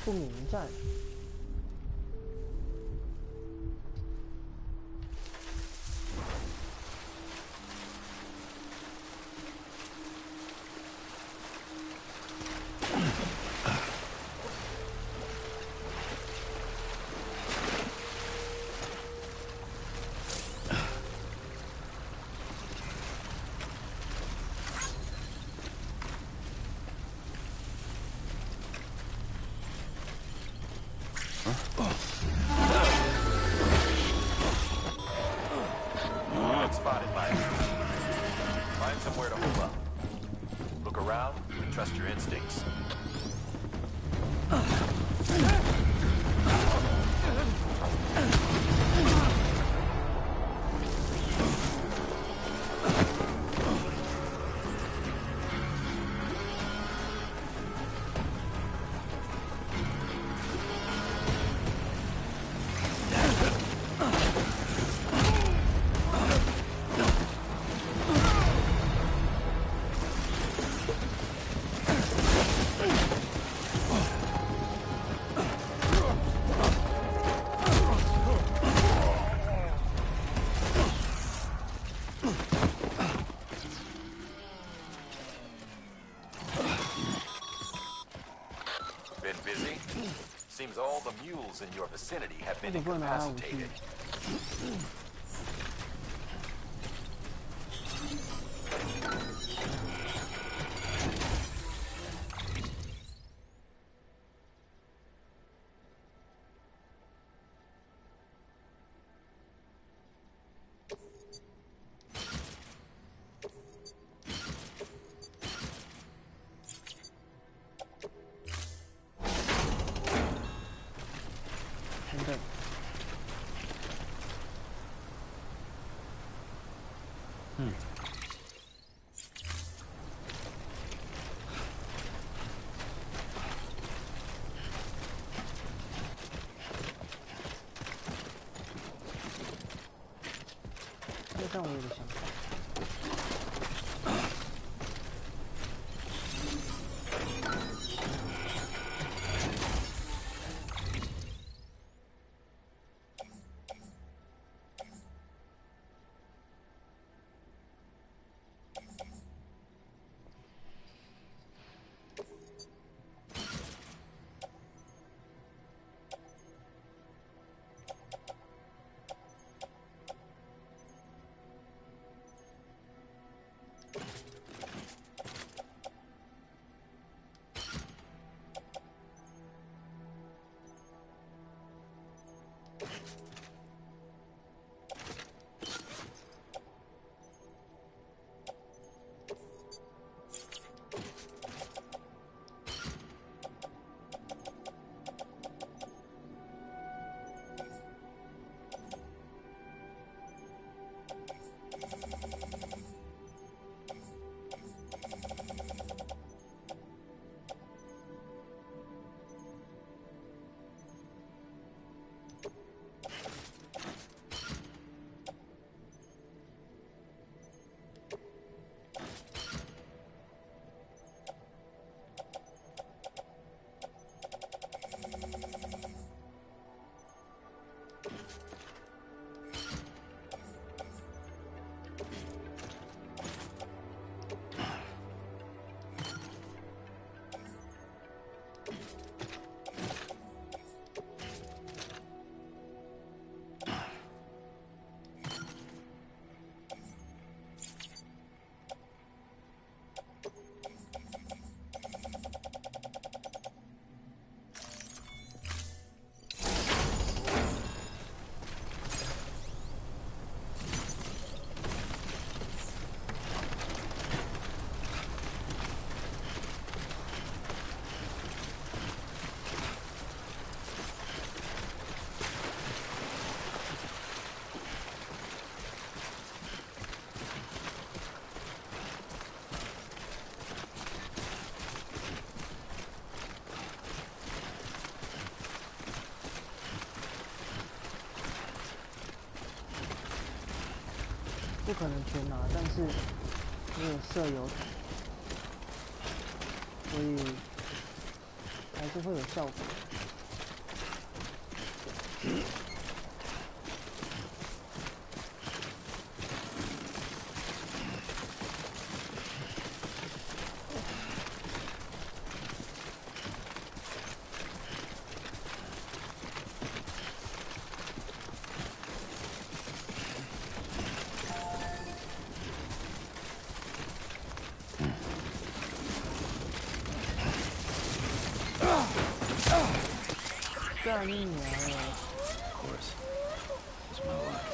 不明站。Spotted by you. Find somewhere to hold up. Look around and trust your instincts. Seems all the mules in your vicinity have been incapacitated. 像我有个想法。不可能全拿，但是没有舍友，所以还是会有效果。干你娘啊！ Of course. It's my life.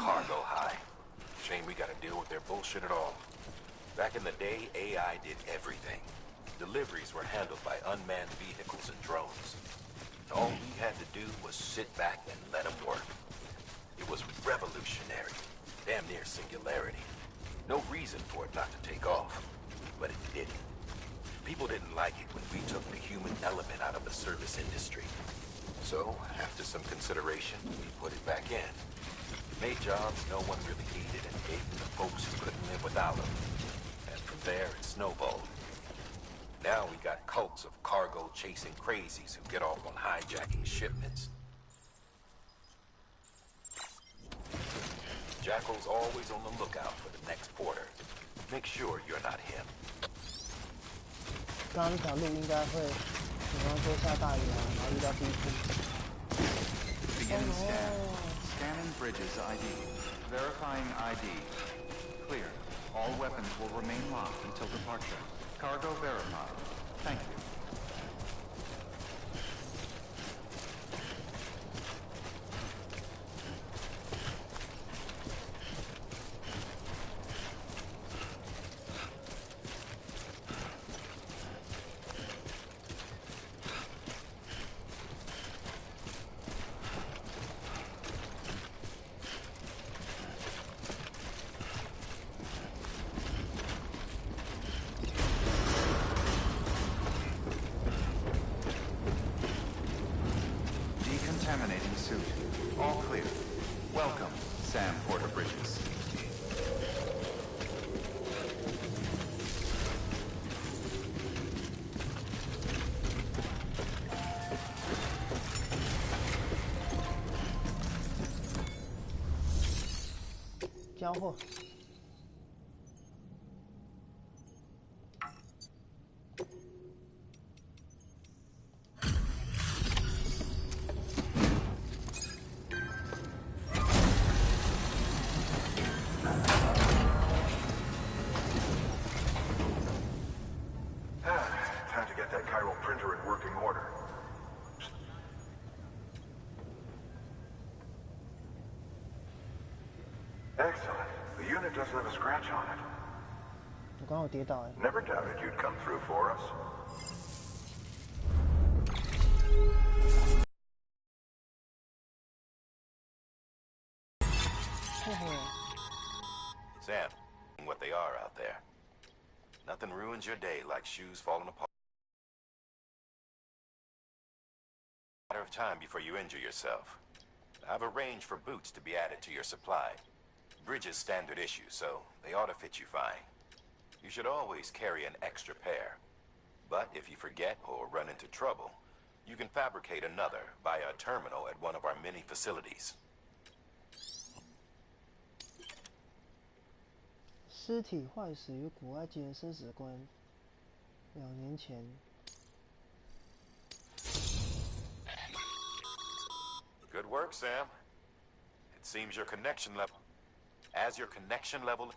cargo high. Shame we gotta deal with their bullshit at all. Back in the day, AI did everything. Deliveries were handled by unmanned vehicles and drones. All we had to do was sit back and let them work. It was revolutionary, damn near singularity. No reason for it not to take off, but it didn't. People didn't like it when we took the human element out of the service industry. So, after some consideration, we put it back in. Made jobs no one really needed and gave them to folks who couldn't live without them. And from there, it snowballed. Now we got cults of cargo-chasing crazies who get off on hijacking shipments. Jackal's always on the lookout for the next porter. Make sure you're not him. 刚刚那条路应该会，比方说下大雨啊，然后遇到冰瀑。Beginning scan. Scanning bridges ID. Verifying ID. Clear. All weapons will remain locked until departure. Cargo verified. Thank you. Decontaminating suit. All clear. Welcome, Sam Porter Bridges. "交货。Time to get that chiral printer in working order. Excellent. The unit doesn't have a scratch on it. 我刚好跌倒哎。Never doubted you'd come through for us. Sam, what they are out there. Nothing ruins your day like shoes falling apart. Matter of time before you injure yourself. I've arranged for boots to be added to your supply. Bridges standard issue, so they ought to fit you fine. You should always carry an extra pair. But if you forget or run into trouble, you can fabricate another via a terminal at one of our many facilities. 尸体坏死于古埃及人生死观。2年前。Good work, Sam. It seems your connection level... As your connection level...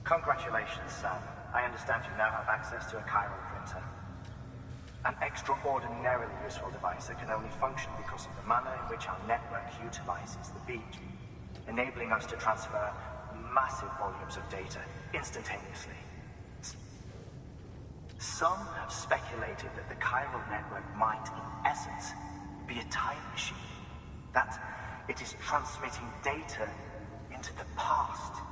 Congratulations, Sam. I understand you now have access to a chiral printer. An extraordinarily useful device that can only function because of the manner in which our network utilizes the beat, enabling us to transfer massive volumes of data instantaneously. Some have speculated that the chiral network might, in essence, be a time machine. That it is transmitting data into the past.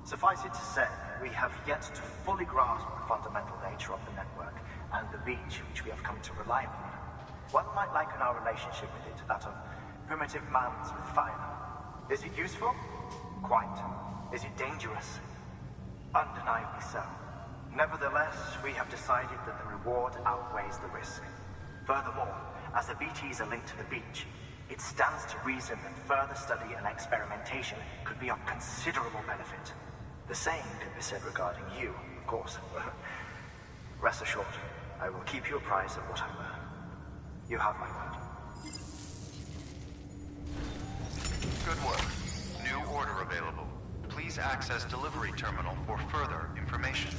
Suffice it to say, we have yet to fully grasp the fundamental nature of the network and the beach which we have come to rely upon. One might liken our relationship with it to that of primitive mans with fire. Is it useful? Quite. Is it dangerous? Undeniably so. Nevertheless, we have decided that the reward outweighs the risk. Furthermore, as the BTs are linked to the beach, it stands to reason that further study and experimentation could be of considerable benefit. The same can be said regarding you, of course. Rest assured, I will keep you apprised of what I learn. You have my word. Good work. New order available. Please access delivery terminal for further information.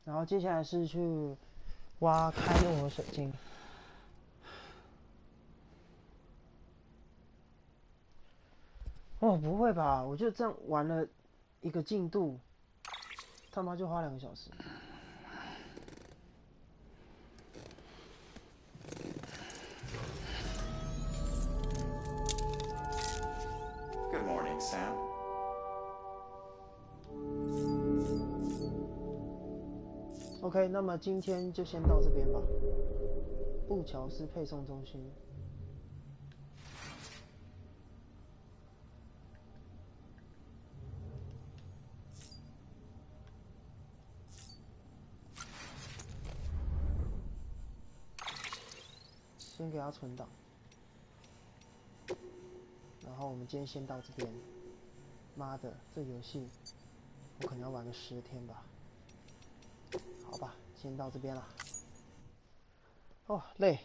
然后接下来是去挖开我水晶。哦，不会吧？我就这样玩了一个进度，他妈就花2个小时。Good morning, Sam. OK， 那么今天就先到这边吧。布乔斯配送中心。先给他存档。然后我们今天先到这边。妈的，这游戏我可能要玩个10天吧。好吧，先到这边了。哦，累。